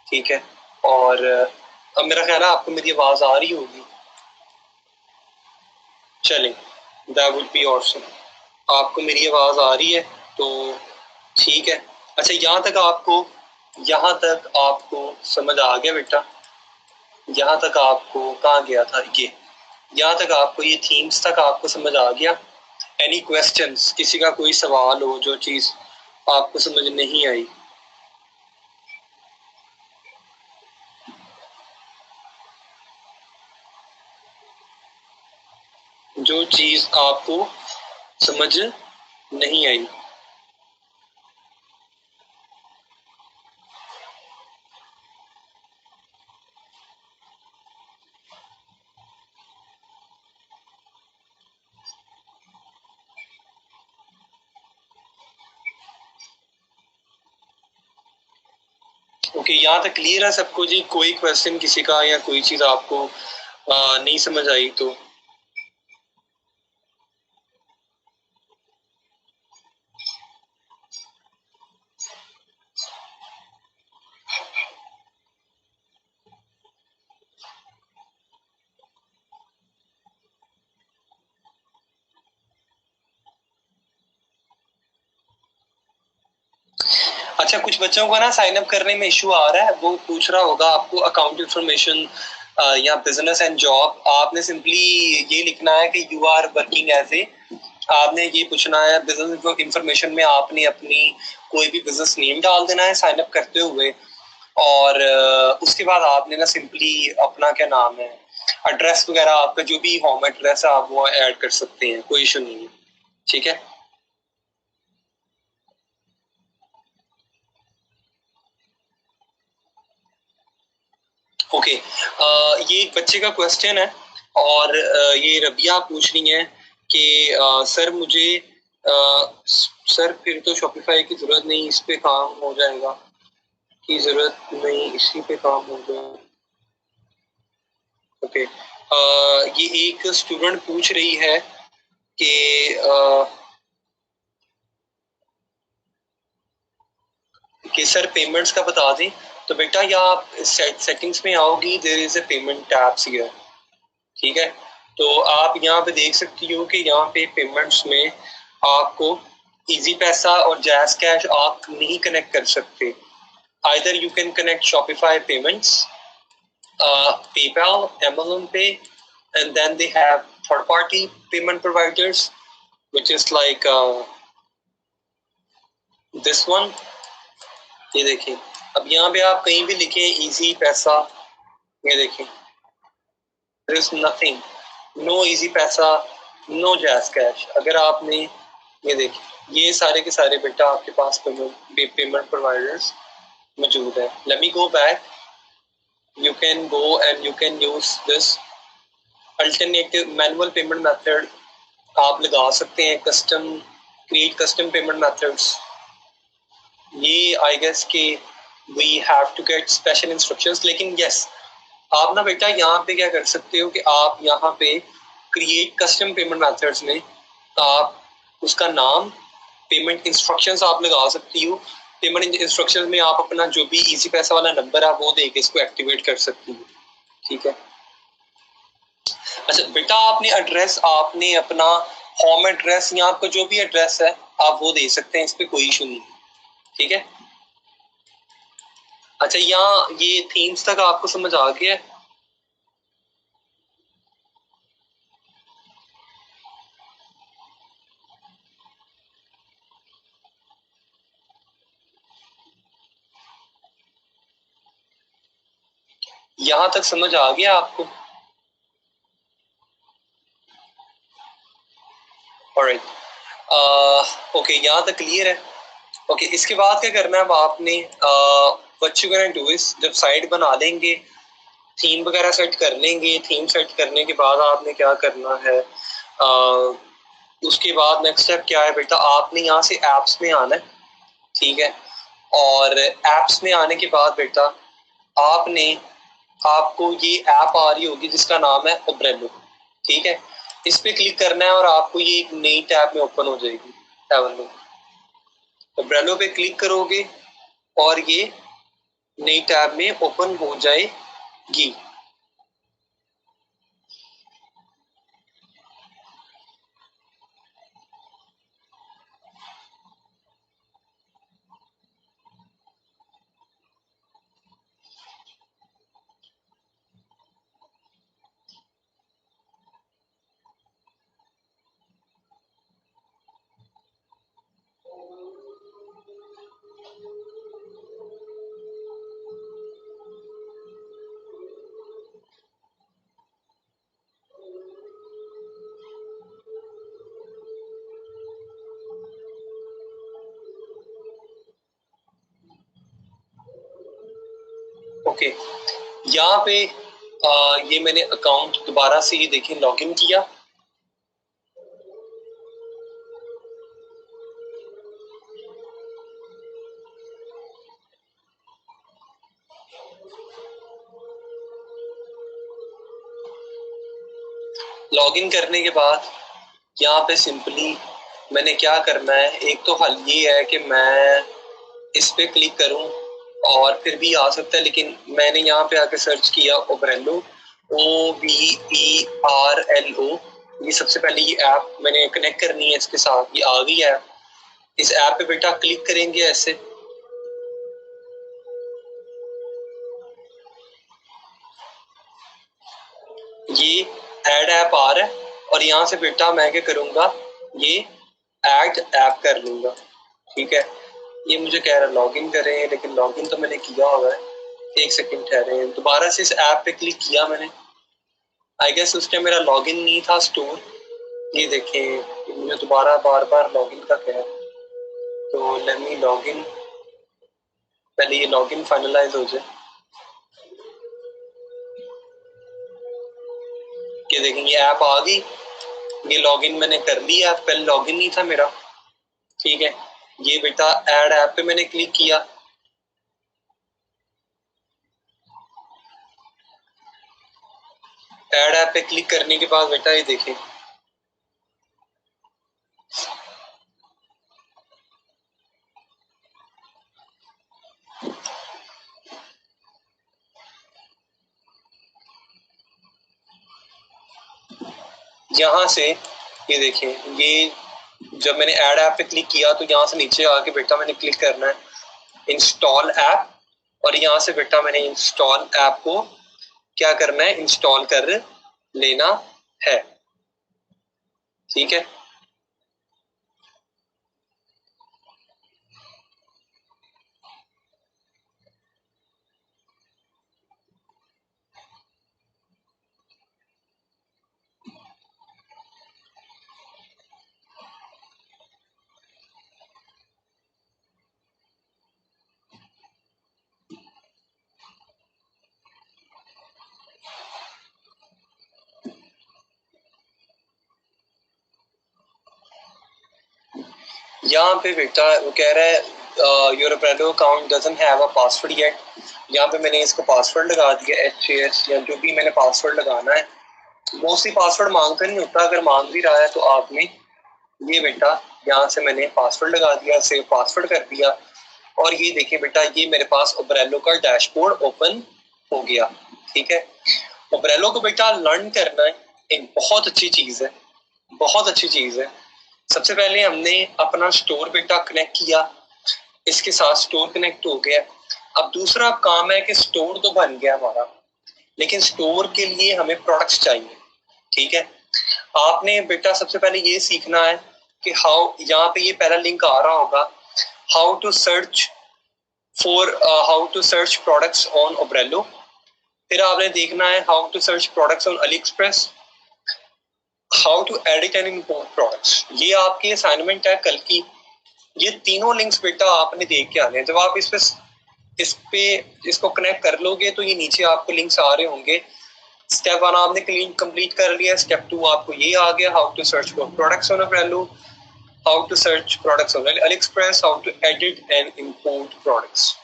ठीक है, और अब मेरा ख्याल है आपको मेरी आवाज आ रही होगी। चलें, दैट वुड बी ऑसम। आपको मेरी आवाज आ रही है तो ठीक है। अच्छा, यहाँ तक आपको समझ आ गया बेटा? यहाँ तक आपको कहाँ गया था ये, यहाँ तक आपको ये थीम्स तक आपको समझ आ गया? एनी क्वेश्चंस, किसी का कोई सवाल हो जो चीज आपको समझ नहीं आई? जो चीज आपको समझ नहीं आई? ओके, यहाँ तक क्लियर है सबको जी? कोई क्वेश्चन किसी का या कोई चीज आपको नहीं समझ आई तो? अच्छा, कुछ बच्चों को ना साइन अप करने में इशू आ रहा है, वो पूछ रहा होगा आपको अकाउंट इंफॉर्मेशन या बिजनेस एंड जॉब। आपने सिंपली ये लिखना है कि you are working as a, आपने ये पूछना है बिजनेस इंफॉर्मेशन में आपने अपनी कोई भी बिजनेस नेम डाल देना है साइन अप करते हुए, और उसके बाद आपने ना सिंपली अपना क्या नाम है, एड्रेस वगैरह आपका जो भी होम एड्रेस है आप वो ऐड कर सकते हैं, कोई इशू नहीं है। ठीक है, ओके। ये एक बच्चे का क्वेश्चन है, और ये रबिया पूछ रही है कि सर मुझे सर फिर तो शॉपिफाई की जरूरत नहीं, इस पे काम हो जाएगा, की जरूरत नहीं, इसी पे काम हो जाएगा। ओके, ये एक स्टूडेंट पूछ रही है कि सर पेमेंट्स का बता दें। तो बेटा यहाँ आप सेटिंग्स में आओगी, there is a payment tabs here. ठीक है, तो आप यहाँ पे देख सकती हो कि यहाँ पे पेमेंट्स में आपको इजी पैसा और जैज कैश आप नहीं कनेक्ट कर सकते। Either you can connect Shopify payments, PayPal, Amazon Pay, and then they have third party payment providers which is like this one। ये देखिए, अब यहाँ पे आप कहीं भी लिखें इजी पैसा, ये देखिए there is nothing, no easy पैसा, no jazz cash। अगर आपने ये देखिए, ये सारे के सारे बेटा आपके पास पेमेंट प्रोवाइडर्स मौजूद है। let me go back, you can go and you can use this alternative manual payment method आप लगा सकते हैं, custom create custom payment methods. ये आई गेस कि we have to get special instructions, लेकिन yes आप ना बेटा यहाँ पे क्या कर सकते हो कि आप यहाँ पे क्रिएट कस्टम पेमेंट मेथड्स में आप उसका नाम, पेमेंट इंस्ट्रक्शंस आप लगा सकती हो। पेमेंट इंस्ट्रक्शंस में आप अपना जो भी इजी पैसा वाला नंबर है वो देके इसको एक्टिवेट कर सकती हो। ठीक है, अच्छा बेटा आपने एड्रेस, आपने अपना होम एड्रेस या आपका जो भी एड्रेस है आप वो दे सकते हैं, इस पे कोई इशू नहीं। ठीक है, अच्छा यहाँ ये थीम्स तक आपको समझ आ गया है? यहाँ तक समझ आ गया आपको? ऑलराइट, ओके, यहाँ तक क्लियर है। ओके, इसके बाद क्या करना है, अब आपने what you gonna do is, जब साइट बना लेंगे, थीम वगैरह सेट कर लेंगे, थीम सेट करने के बाद आपने क्या करना है, उसके बाद नेक्स्ट स्टेप क्या है बेटा, आपने यहाँ से एप्स में आना है। ठीक है, और एप्स में आने के बाद बेटा आपने, आपको ये ऐप आ रही होगी जिसका नाम है ओब्रेलो। ठीक है, इस पे क्लिक करना है और आपको ये एक नई टैब में ओपन हो जाएगी। ओब्रेलो पे क्लिक करोगे और ये नई टैब में ओपन हो जाएगी। ओके, यहाँ पे ये मैंने अकाउंट दोबारा से ये देखें लॉगिन किया। लॉगिन करने के बाद यहाँ पे सिंपली मैंने क्या करना है, एक तो हल ये है कि मैं इस पे क्लिक करूं और फिर भी आ सकता है, लेकिन मैंने यहाँ पे आके सर्च किया ओब्रेलो, OBERLO। ये सबसे पहले ये ऐप मैंने कनेक्ट करनी है इसके साथ, ये आ गई है। इस ऐप पे बेटा क्लिक करेंगे ऐसे, ये ऐड ऐप आ रहा है और यहाँ से बेटा मैं क्या करूँगा, ये ऐड ऐप कर लूँगा। ठीक है, ये मुझे कह रहा है लॉगिन करें, लेकिन लॉगिन तो मैंने किया हुआ है। एक सेकंड ठहरे, दोबारा से इस ऐप पे क्लिक किया मैंने, आई गेस उस टाइम मेरा लॉगिन नहीं था स्टोर। ये देखें मुझे दोबारा बार बार लॉगिन का कह रहा है, तो लेट मी लॉगिन, पहले ये लॉगिन फाइनलाइज हो जाए। ये देखें ये ऐप आ गई, ये लॉगिन मैंने कर लिया, पहले लॉगिन नहीं था मेरा। ठीक है, ये बेटा ऐड ऐप पे मैंने क्लिक किया, ऐड ऐप पे क्लिक करने के बाद बेटा ये देखें यहाँ से, ये देखें ये जब मैंने ऐड ऐप पे क्लिक किया तो यहाँ से नीचे आके बेटा मैंने क्लिक करना है इंस्टॉल ऐप, और यहाँ से बेटा मैंने इंस्टॉल ऐप को क्या करना है, इंस्टॉल कर लेना है। ठीक है, यहाँ पे बेटा वो कह रहा है your Obrello account doesn't have a password yet. यहाँ पे मैंने इसको पासवर्ड लगा दिया HS या जो भी मैंने पासवर्ड लगाना है। मोस्टली पासवर्ड मांगता नहीं होता, अगर मांग भी रहा है तो आपने ये बेटा यहाँ से मैंने पासवर्ड लगा दिया, सेव पासवर्ड कर दिया, और ये देखिए बेटा ये मेरे पास Obrello का डैशबोर्ड ओपन हो गया। ठीक है, Obrello को बेटा लर्न करना एक बहुत अच्छी चीज है, बहुत अच्छी चीज है। सबसे पहले हमने अपना स्टोर बेटा कनेक्ट किया, इसके साथ स्टोर कनेक्ट हो गया। अब दूसरा काम है कि स्टोर तो बन गया हमारा, लेकिन स्टोर के लिए हमें प्रोडक्ट्स चाहिए। ठीक है, आपने बेटा सबसे पहले ये सीखना है कि हाउ, यहाँ पे ये पहला लिंक आ रहा होगा, how to search products on Obrello। फिर आपने देखना है how to search products on AliExpress, how to edit and import products. ये आपकी असाइनमेंट है कल की। ये तीनों लिंक्स बेटा आपने देख के आने हैं। जब आप इसको कनेक्ट कर लोगे तो ये नीचे आपको लिंक्स आ रहे होंगे। स्टेप 1 आपने कंप्लीट कर लिया, स्टेप 2 आपको ये आ गया, how to search for products on Obrello, how to search products on AliExpress, how to edit and import products.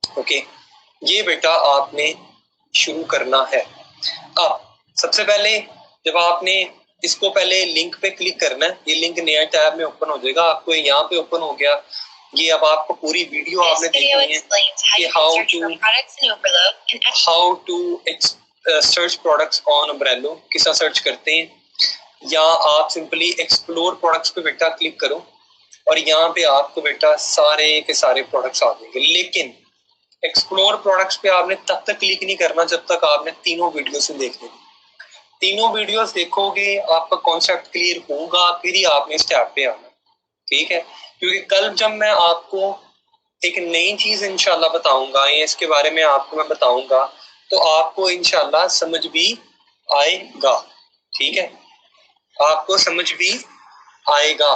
Okay, ये बेटा आपने शुरू करना है। अब सबसे पहले जब आपने इसको पहले लिंक पे क्लिक करना है, ये लिंक नया टैब में ओपन हो जाएगा, आपको यहाँ पे ओपन हो गया। ये अब आपको पूरी वीडियो आपने देखनी है कि how to search products on Obrello, किस तरह सर्च करते हैं। या आप सिंपली एक्सप्लोर प्रोडक्ट्स पे बेटा क्लिक करो और यहाँ पे आपको बेटा सारे के सारे प्रोडक्ट्स आ जाएंगे। लेकिन एक्सप्लोर प्रोडक्ट्स पे आपने तब तक क्लिक नहीं करना जब तक आपने तीनों वीडियोस देखने। तीनों वीडियोस देखोगे, आपका कॉन्सेप्ट क्लियर होगा, फिर ही आपने इस टैब पे आना। ठीक है, क्योंकि कल जब मैं आपको एक नई चीज इंशाल्लाह बताऊंगा, या इसके बारे में आपको मैं बताऊंगा, तो आपको इंशाल्लाह समझ भी आएगा। ठीक है, आपको समझ भी आएगा।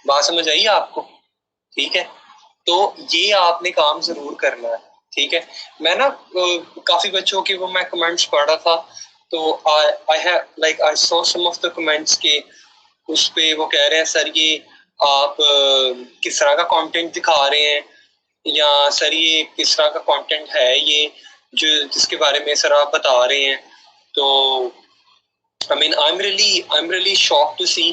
बात समझ आई आपको? ठीक है, तो ये आपने काम जरूर करना है। ठीक है, मैं ना काफी बच्चों के वो मैं कमेंट्स पढ़ रहा था, तो I saw some of the comments के उस पे वो कह रहे हैं सर ये आप किस तरह का कंटेंट दिखा रहे हैं, या सर ये किस तरह का कंटेंट है ये जो जिसके बारे में सर आप बता रहे हैं। तो I am really shock to see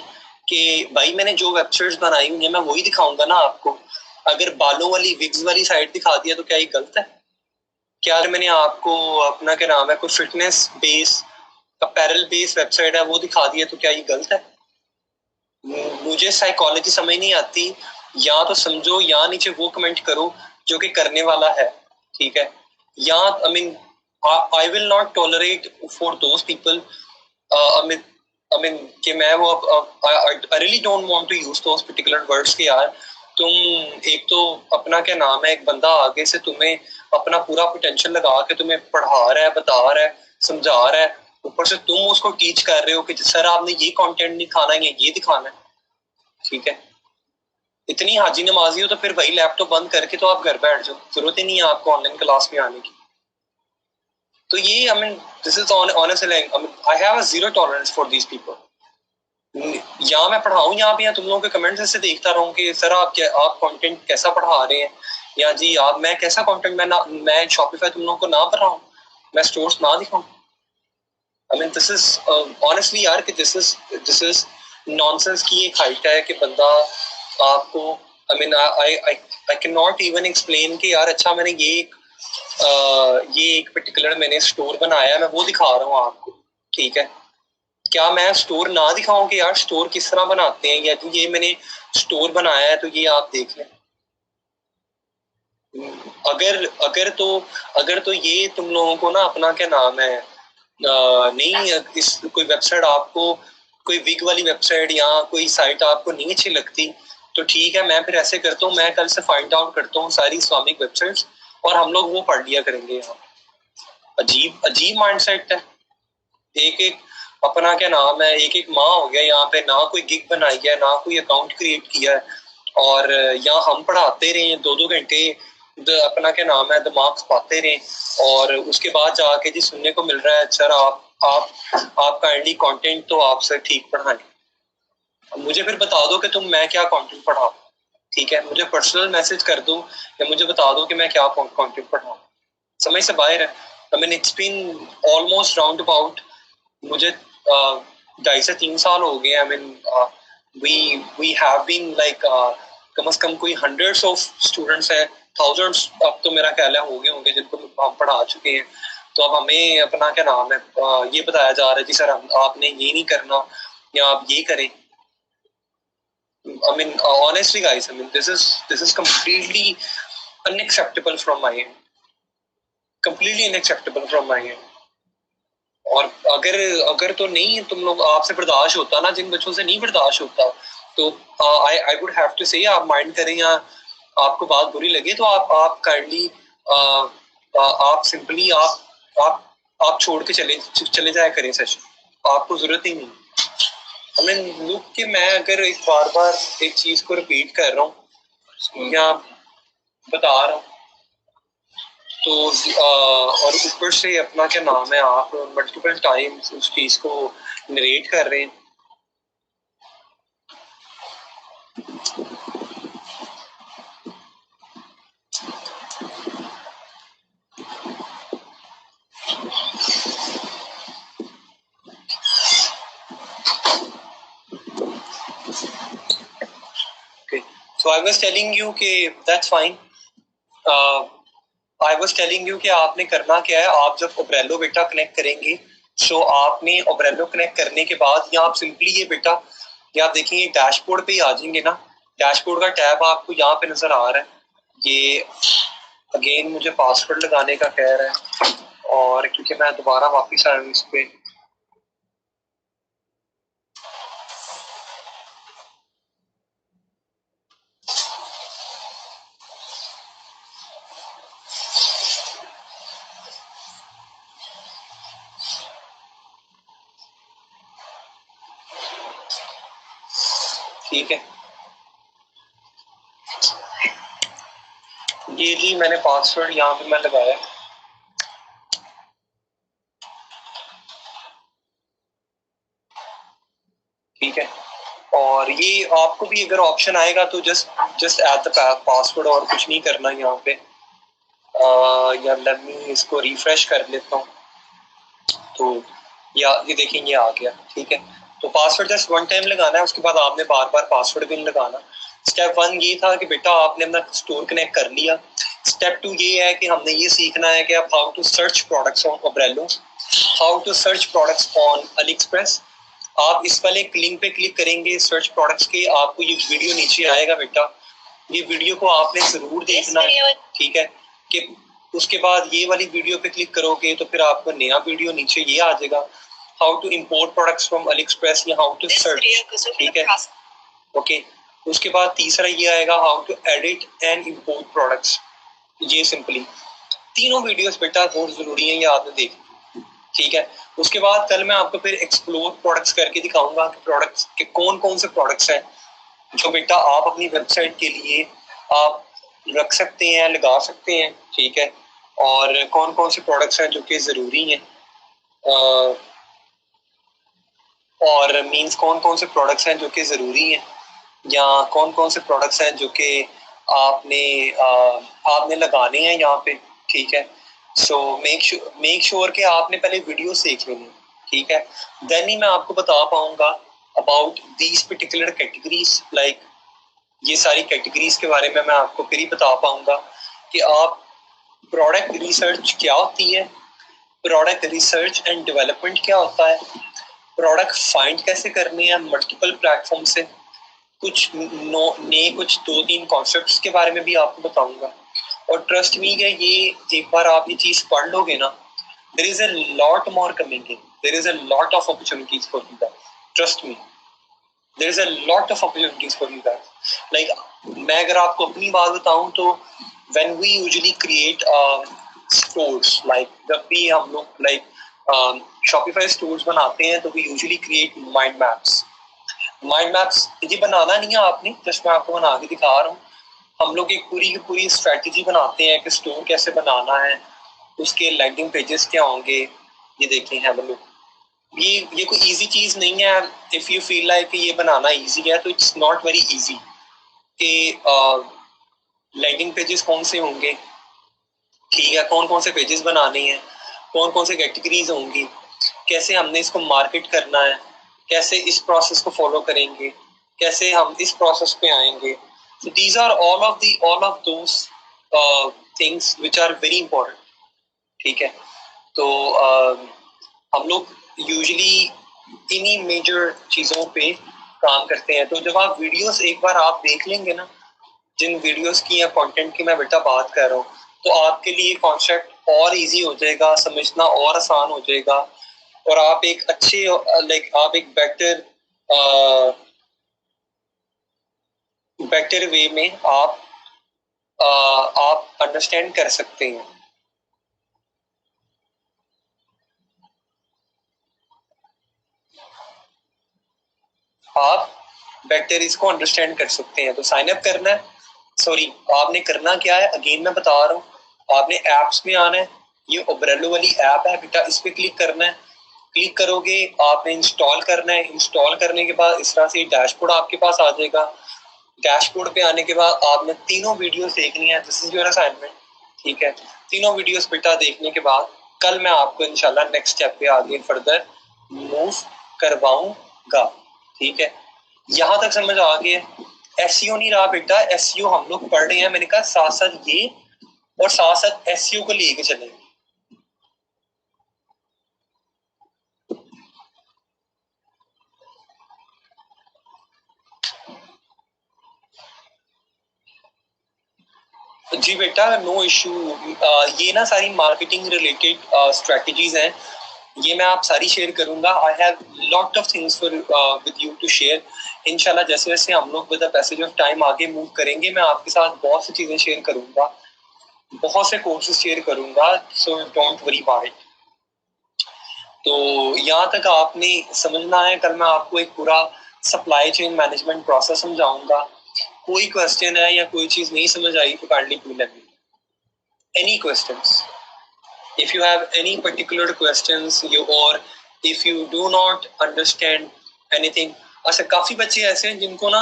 कि भाई मैंने जो वेबसाइट्स बनाई हुई है मैं वही दिखाऊंगा ना आपको। अगर बालों वाली विग्स वाली साइट दिखा दिया तो क्या ये गलत है? क्या मैंने आपको अपना क्या नाम है कोई fitness base apparel base website है वो दिखा दिया तो क्या ये गलत है? मुझे साइकोलॉजी समझ नहीं आती। या तो समझो या नीचे वो कमेंट करो जो कि करने वाला है। ठीक है, या I mean I will not tolerate for those people. I mean कि मैं वो I really don't want to use those particular words कि यार तुम एक तो अपना क्या नाम है, एक बंदा आगे से तुम्हें अपना पूरा पोटेंशियल लगा के तुम्हें पढ़ा रहा है, बता रहा है, समझा रहा है, ऊपर से तुम उसको टीच कर रहे हो कि सर आपने ये कंटेंट नहीं खाना है, ये दिखाना है, ठीक है। इतनी हाजी नमाजी हो तो फिर वही लैपटॉप बंद करके तो आप घर बैठ जाओ, जरूरत ही नहीं है आपको ऑनलाइन क्लास में आने की। तो ये I mean this is honestly I have a zero tolerance for these people. यहाँ मैं पढ़ाऊँ यहाँ पे, या तुम लोगों के कमेंट्स ऐसे देखता रहूँ कि सर आप कंटेंट कैसा पढ़ा रहे हैं, या जी आप मैं कैसा कंटेंट मैं शॉपिफाई तुम लोगों को ना पढ़ाऊँ, मैं स्टोर्स ना दिखाऊँ। आई मीन दिस इज ऑनेस्टली यार कि दिस इज नॉनसेंस की एक हाइट है कि बंदा आपको I mean I can not even explain कि यार अच्छा मैंने ये एक पर्टिकुलर मैंने स्टोर बनाया है, मैं वो दिखा रहा हूँ आपको, ठीक है। क्या मैं स्टोर ना दिखाऊं कि यार स्टोर किस तरह बनाते हैं, या तो ये मैंने स्टोर बनाया है तो ये आप देख लें। अगर अगर तो ये तुम लोगों को ना अपना क्या नाम है नहीं, इस कोई वेबसाइट आपको, कोई विग वाली वेबसाइट या कोई साइट आपको नहीं अच्छी लगती तो ठीक है, मैं फिर ऐसे करता हूँ, मैं कल से फाइंड आउट करता हूँ सारी इस्लामिक वेबसाइट्स और हम लोग वो पढ़ लिया करेंगे। यहाँ अजीब अजीब माइंडसेट है। एक एक अपना क्या नाम है, एक एक माह हो गया यहाँ पे, ना कोई गिग बनाई है, ना कोई अकाउंट क्रिएट किया है, और यहाँ हम पढ़ाते रहे 2-2 घंटे अपना क्या नाम है दिमाग पाते रहे, और उसके बाद जाके जी सुनने को मिल रहा है सर आप काइंडली कंटेंट तो आप सर ठीक पढ़ाएं। मुझे फिर बता दो कि मैं क्या कंटेंट पढ़ाऊं, ठीक है। मुझे पर्सनल मैसेज कर दो या मुझे बता दो कि मैं क्या कंटेंट पढ़ाऊं। समझ से बाहर है। I mean it's been almost round about, मुझे 2.5 से 3 साल हो गए। I mean we have been like कम से कम कोई हंड्रेड्स ऑफ स्टूडेंट्स हैं, थाउजेंड्स अब तो मेरा ख्याल है हो गए होंगे जिनको हम पढ़ा चुके हैं। तो अब हमें अपना क्या नाम है ये बताया जा रहा है कि सर आपने ये नहीं करना या आप ये करें। I mean, honestly, guys, I mean, this is completely unacceptable from my end. Completely unacceptable from my end. और अगर अगर तो नहीं तुम लोग आपसे बर्दाश्त होता ना, जिन बच्चों से नहीं बर्दाश्त होता, तो आई वुड हैव टू से आप माइंड करें या आपको बात बुरी लगे तो आप काइंडली आप सिंपली आप छोड़ के चले जाया करें सेशन। आपको जरूरत ही नहीं। आई मीन लुक कि मैं अगर एक बार एक चीज को रिपीट कर रहा हूँ या बता रहा हूँ तो और ऊपर से अपना क्या नाम है आप मल्टीपल टाइम्स उस चीज को नरेट कर रहे हैं। Okay. So I was telling you कि that's fine. I was telling you कि आपने करना क्या है। आप जब ओब्रेलो बेटा कनेक्ट करेंगे तो आपने ओब्रेलो कनेक्ट करने के बाद या आप सिंपली ये बेटा या आप देखेंगे डैशबोर्ड पे ही आ जाएंगे ना, डैशबोर्ड का टैब आपको यहाँ पे नजर आ रहा है। ये अगेन मुझे पासवर्ड लगाने का कह रहा है और क्योंकि मैं दोबारा वापस आया हूँ इस पे, ठीक है। ये ली मैंने पासवर्ड यहाँ पे मैं लगाया, ठीक है। और ये आपको भी अगर ऑप्शन आएगा तो जस्ट ऐड द पासवर्ड और कुछ नहीं करना यहाँ पे। या लेट मी इसको रिफ्रेश कर लेता हूँ तो या ये देखें ये आ गया, ठीक है। तो पासवर्ड जस्ट वन टाइम लगाना है, उसके बाद आपने बार बार पासवर्ड भी नहीं लगाना। स्टेप 1 ये था कि बेटा आपने अपना स्टोर कनेक्ट कर लिया। स्टेप 2 ये है कि हमने ये सीखना है कि आप how to search products on Oberlo, how to search products on AliExpress. आप इस वाले लिंक पे क्लिक करेंगे सर्च प्रोडक्ट्स के, आपको ये वीडियो नीचे आएगा बेटा, ये वीडियो को आपने जरूर देखना है, ठीक है। कि उसके बाद ये वाली वीडियो पे क्लिक करोगे तो फिर आपको नया वीडियो नीचे ये आ जाएगा, how to import products from AliExpress या हाउ टू सर्च, ठीक है। ओके, उसके बाद तीसरा ये आएगा, how to edit and import products. ये सिंपली तीनों वीडियोस बेटा बहुत जरूरी है, ये आपने देख, ठीक है। उसके बाद कल मैं आपको फिर एक्सप्लोर प्रोडक्ट्स करके दिखाऊंगा कि प्रोडक्ट्स के कौन कौन से प्रोडक्ट्स हैं जो बेटा आप अपनी वेबसाइट के लिए आप रख सकते हैं, लगा सकते हैं, ठीक है। और कौन कौन से प्रोडक्ट्स हैं जो कि ज़रूरी हैं, और मींस कौन कौन से प्रोडक्ट्स हैं जो कि ज़रूरी हैं, या कौन कौन से प्रोडक्ट्स हैं जो कि आपने आपने लगाने हैं यहाँ पे, ठीक है। सो मेक श्योर कि आपने पहले वीडियो देख लेनी, ठीक है। देन ही मैं आपको बता पाऊंगा about these particular categories, like ये सारी कैटेगरीज के बारे में मैं आपको फिर ही बता पाऊंगा कि आप प्रोडक्ट रिसर्च क्या होती है, प्रोडक्ट रिसर्च एंड डेवलपमेंट क्या होता है, प्रोडक्ट फाइंड कैसे करने हैं मल्टीपल प्लेटफॉर्म से, कुछ नए कुछ 2-3 कॉन्सेप्ट्स के बारे में भी आपको बताऊंगा। और ट्रस्ट मी है, ये एक बार आप ये चीज पढ़ लोगे ना, there is a lot more coming in, there is a lot of opportunities for you guys, trust me, there is a lot of opportunities for you guys. Like मैं अगर आपको अपनी बात बताऊं तो when we usually create stores, like जब भी हम लोग लाइक शॉपिफाई स्टोर्स बनाते हैं तो we usually create mind maps. Mind maps ये बनाना नहीं है आपने, जस्ट मैं आपको बना के दिखा रहा हूँ। हम लोग एक पूरी की पूरी स्ट्रेटेजी बनाते हैं कि स्टोर कैसे बनाना है, उसके लैंडिंग पेजेस क्या होंगे, ये देखें हैं हम लोग। ये कोई इजी चीज नहीं है। इफ यू फील लाइक ये बनाना इजी है तो इट्स नॉट वेरी इजी। कि लैंडिंग पेजेस कौन से होंगे, ठीक है, कौन कौन से पेजेस बनाने हैं, कौन कौन से कैटेगरीज होंगी, कैसे हमने इसको मार्केट करना है, कैसे इस प्रोसेस को फॉलो करेंगे, कैसे हम इस प्रोसेस पे आएंगे। So these are all of those things which are very important, ठीक है। तो हम लोग यूजुअली इन्हीं मेजर चीजों पे काम करते हैं। तो जब आप वीडियोस एक बार आप देख लेंगे ना, जिन वीडियोस की या कंटेंट की मैं बेटा बात कर रहा हूँ, तो आपके लिए कॉन्सेप्ट और इजी हो जाएगा, समझना और आसान हो जाएगा, और आप एक अच्छे लाइक आप एक बेटर वे में आप अंडरस्टैंड कर सकते हैं। आप बेटर इसको अंडरस्टैंड कर सकते हैं। तो साइन अप करना है, सॉरी आपने करना क्या है, अगेन मैं बता रहा हूँ, आपने एप्स में आना है, ये ओब्रेलो वाली ऐप है बेटा, इस पे क्लिक करना है। क्लिक करोगे, आपने इंस्टॉल करना है। इंस्टॉल करने के बाद इस तरह से डैशबोर्ड आपके पास आ जाएगा। डैशबोर्ड पे आने के बाद आपने तीनों वीडियोस देखनी है, दिस इज योर असाइनमेंट, ठीक है। तीनों वीडियोस बेटा देखने के बाद कल मैं आपको इंशाल्लाह नेक्स्ट स्टेप पे आगे फर्दर मूव करवाऊंगा, ठीक है। यहाँ तक समझ आ गया। एसईओ नहीं रहा बेटा, एसईओ हम लोग पढ़ रहे हैं, मैंने कहा साथ साथ ये और साथ साथ एसईओ को लेके चलेंगे। जी बेटा, नो इशू। ये ना सारी मार्केटिंग रिलेटेड स्ट्रेटजीज हैं, ये मैं आप सारी शेयर करूंगा। I have lot of things for with you to share. इंशाल्लाह जैसे जैसे हम लोग with the passage of time आगे मूव करेंगे, मैं आपके साथ बहुत सी चीजें शेयर करूंगा, बहुत से कोर्सेज शेयर करूंगा, so don't worry about it. तो यहाँ तक आपने समझना है। कल मैं आपको एक पूरा सप्लाई चेन मैनेजमेंट प्रोसेस समझाऊंगा। कोई क्वेश्चन है या कोई चीज नहीं समझ आई तो काइंडली पूछ लेना। Any questions, if you have any particular questions, you or if you do not understand anything। अच्छा, काफी बच्चे ऐसे हैं जिनको ना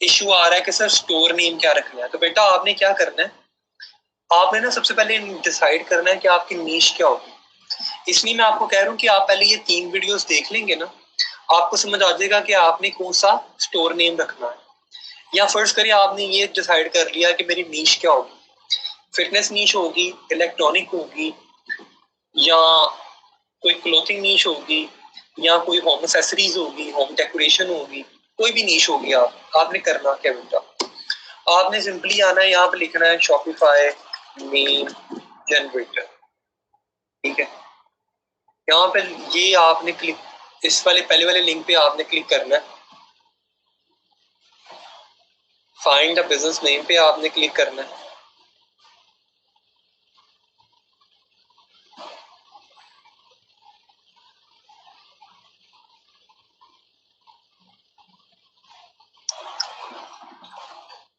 इशू आ रहा है कि सर स्टोर नेम क्या रखना है। तो बेटा आपने क्या करना है, आपने ना सबसे पहले डिसाइड करना है कि आपकी नीश क्या होगी। इसलिए मैं आपको कह रहा हूँ कि आप पहले ये 3 वीडियोस देख लेंगे ना, आपको समझ आ जाएगा कि आपने कौन सा स्टोर नेम रखना है। या फर्स्ट करिए आपने ये डिसाइड कर लिया कि मेरी नीश क्या होगी, फिटनेस नीश होगी, इलेक्ट्रॉनिक होगी, या कोई क्लोथिंग नीश होगी, या कोई होम एक्सेसरीज होगी, होम डेकोरेशन होगी, कोई भी नीश होगी। आपने करना क्या बेटा, आपने सिंपली आना है, यहाँ पे लिखना है शॉपिफाई नेम जनरेटर, ठीक है। यहाँ पे ये आपने क्लिक, इस वाले पहले वाले लिंक पे आपने क्लिक करना है, फाइंड अ बिजनेस नेम पे आपने क्लिक करना है।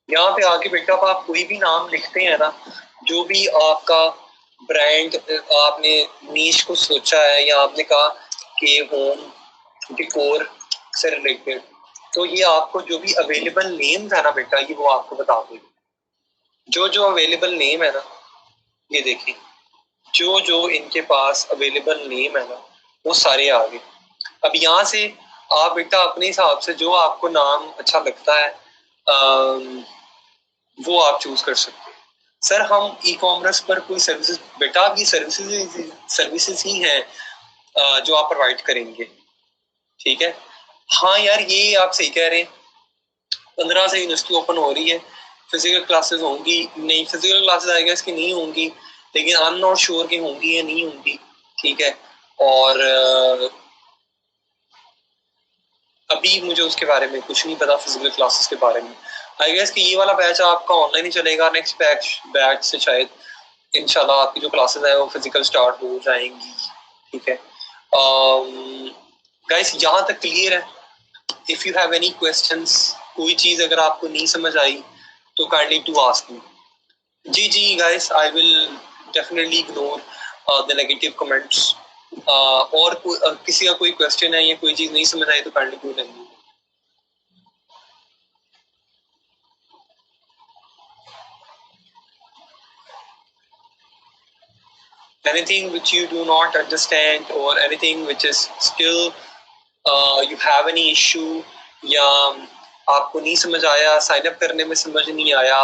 यहाँ पे आके बेटा आप कोई भी नाम लिखते हैं ना, जो भी आपका ब्रांड आपने नीश को सोचा है या आपने कहा कि होम डिकोर से रिलेटेड, तो ये आपको जो भी अवेलेबल नेम्स है ना बेटा, ये वो आपको बता देगी। जो जो अवेलेबल नेम है ना, ये देखिए, जो जो इनके पास अवेलेबल नेम है ना, वो सारे आ गए। अब यहाँ से आप बेटा अपने हिसाब से जो आपको नाम अच्छा लगता है वो आप चूज कर सकते हैं। सर हम ई कॉमर्स पर कोई सर्विसेज, बेटा आप ये सर्विसेज ही हैं जो आप प्रोवाइड करेंगे, ठीक है। हाँ यार, ये आप सही कह रहे हैं, 15 से यूनिवर्सिटी ओपन हो रही है, फिजिकल क्लासेस होंगी नहीं, फिजिकल क्लासेस आई गेस की नहीं होंगी, लेकिन आई एम नॉट श्योर कि होंगी या नहीं होंगी, ठीक है। और अभी मुझे उसके बारे में कुछ नहीं पता, फिजिकल क्लासेस के बारे में। आई गेस कि ये वाला बैच आपका ऑनलाइन ही चलेगा, नेक्स्ट बैच से शायद इंशाल्लाह आपकी जो क्लासेस है वो फिजिकल स्टार्ट हो जाएंगी, ठीक है। गाइस यहाँ तक क्लियर है? If you have any questions, कोई चीज अगर आपको नहीं समझ आई तो काइंडली टू आस्क मी। जी जी guys, I will definitely ignore the negative comments. और किसी का कोई क्वेश्चन है या कोई चीज नहीं समझ आई तो kindly to let me. Anything which you do not understand or anything which is still you have any issue, या आपको नहीं समझ आया, साइन अप करने में समझ नहीं आया,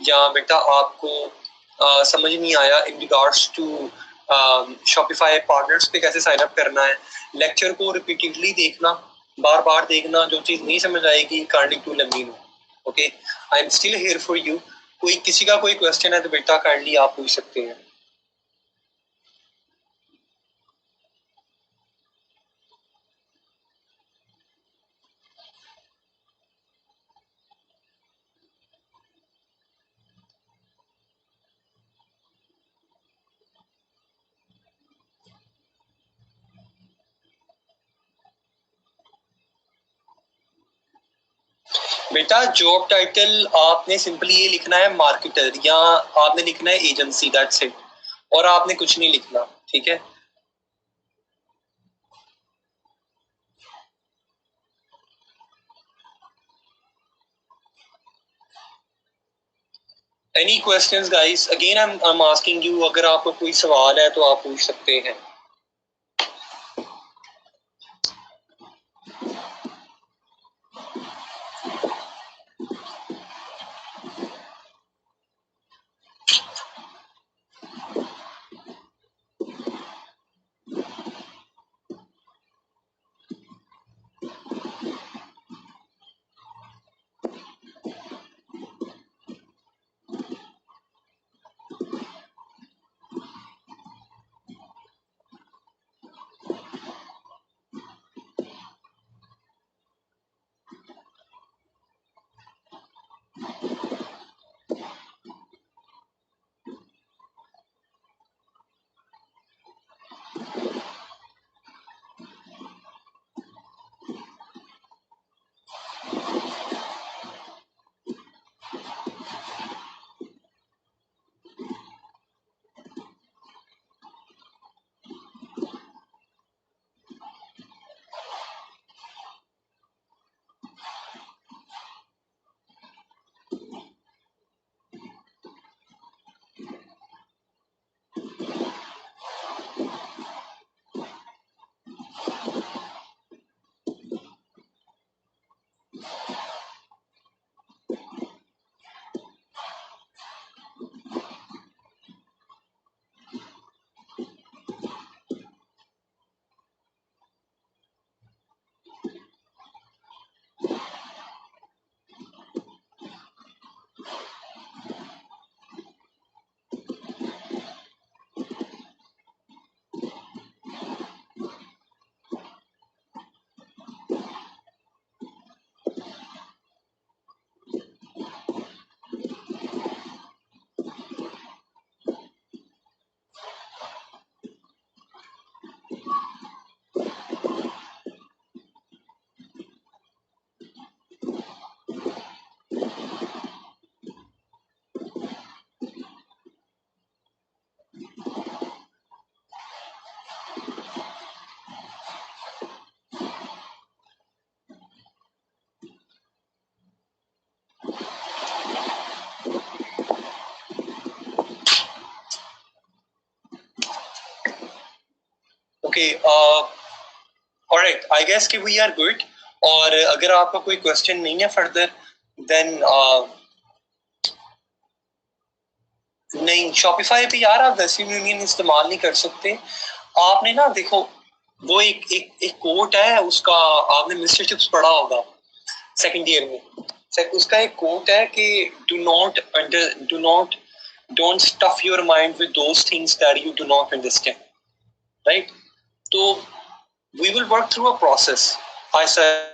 या बेटा आपको समझ नहीं आया in regards to Shopify partners पे कैसे साइन अप करना है, लेक्चर को रिपीटेडली देखना, बार बार देखना, जो चीज नहीं समझ आएगी kindly to let me know, okay. I am still here for you. कोई किसी का कोई क्वेश्चन है तो बेटा काइंडली आप पूछ सकते हैं। बेटा जॉब टाइटल आपने सिंपली ये लिखना है मार्केटर, या आपने लिखना है एजेंसी, दैट्स इट, और आपने कुछ नहीं लिखना, ठीक है। Any questions guys? Again I am asking you, अगर आपको कोई सवाल है तो आप पूछ सकते हैं। ओके, ऑलराइट, आई गेस कि वी आर गुड। और अगर आपका कोई क्वेश्चन नहीं है फर्दर, देन नहीं, शॉपिफाई पे यार आप वेस्टर्न यूनियन इस्तेमाल नहीं कर सकते। आपने ना देखो, वो एक कोट है उसका, आपने मिस्टर चिप्स पढ़ा होगा सेकंड ईयर में। उसका एक कोट है कि do not don't stuff your mind with those things that you do not understand, right? तो we will work through a process. I sir,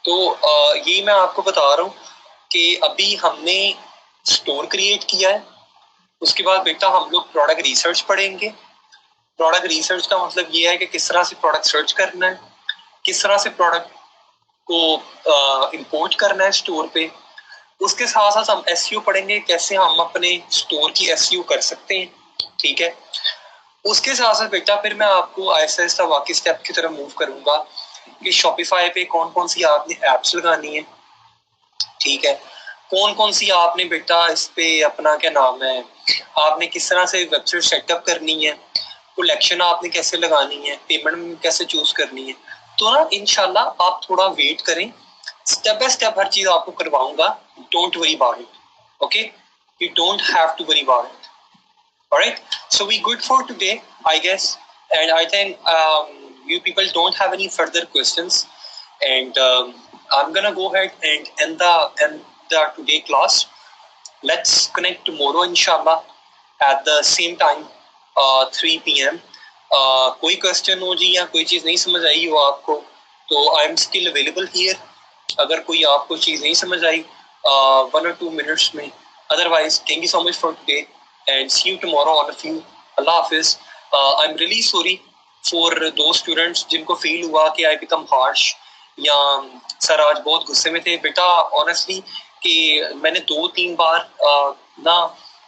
तो ये मैं आपको बता रहा हूँ कि अभी हमने स्टोर क्रिएट किया है। उसके बाद बेटा हम लोग प्रोडक्ट रिसर्च पढ़ेंगे। प्रोडक्ट रिसर्च का मतलब ये है कि किस तरह से प्रोडक्ट सर्च करना है, किस तरह से प्रोडक्ट को इंपोर्ट करना है स्टोर पे। उसके साथ साथ हम एसईओ पढ़ेंगे, कैसे हम अपने स्टोर की एसईओ कर सकते हैं, ठीक है? उसके साथ साथ बेटा फिर मैं आपको आहिस्ता आहिस्ता बाकी स्टेप की तरफ मूव करूंगा कि शॉपिफाई पे कौन कौन सी आपने एप्स लगानी है, ठीक है? कौन कौन सी आपने बेटा इस पे अपना क्या नाम है, आपने किस तरह से वेबसाइट सेटअप करनी है, कलेक्शन आपने कैसे लगानी है, पेमेंट कैसे चूज करनी है। तो ना इंशाल्लाह आप थोड़ा वेट करें, स्टेप बाय स्टेप हर चीज आपको करवाऊंगा। Don't worry about it, okay? You don't have to worry about it. Alright, so we good for today, I guess, and I think you people don't have any further questions, and I'm gonna go ahead and end the today class. Let's connect tomorrow, inshallah, at the same time, 3 p.m. कोई question हो जी या कोई चीज़ नहीं समझ आई हो आपको, तो I am still available here. अगर कोई आपको चीज़ नहीं समझ आई 1 or 2 minutes में, otherwise thank you so much for today and see you tomorrow on a few. Allah Hafiz. I'm really sorry for those students जिनको फील हुआ कि I become harsh या सर आज बहुत गुस्से में थे। बेटा ऑनेस्टली कि मैंने 2-3 बार ना,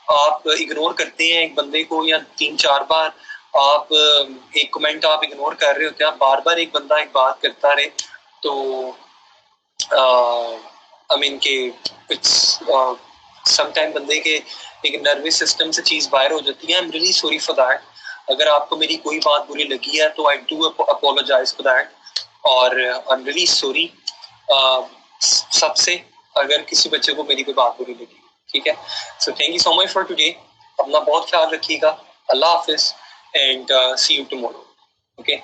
आप इग्नोर करते हैं एक बंदे को, या 3-4 बार आप एक कमेंट आप इग्नोर कर रहे होते हैं, बार बार एक बंदा एक बात करता रहे, तो आई मीन के इट्स समटाइम बंदे के एक नर्वस सिस्टम से चीज बाहर हो जाती है। I am really sorry for that. अगर आपको मेरी कोई बात बुरी लगी है तो I do apologise for that, और आई एम रियली सॉरी सबसे, अगर किसी बच्चे को मेरी कोई बात बुरी लगी, ठीक है? So thank you so much for today. अपना बहुत ख्याल रखिएगा। अल्लाह हाफिज and see you tomorrow, okay?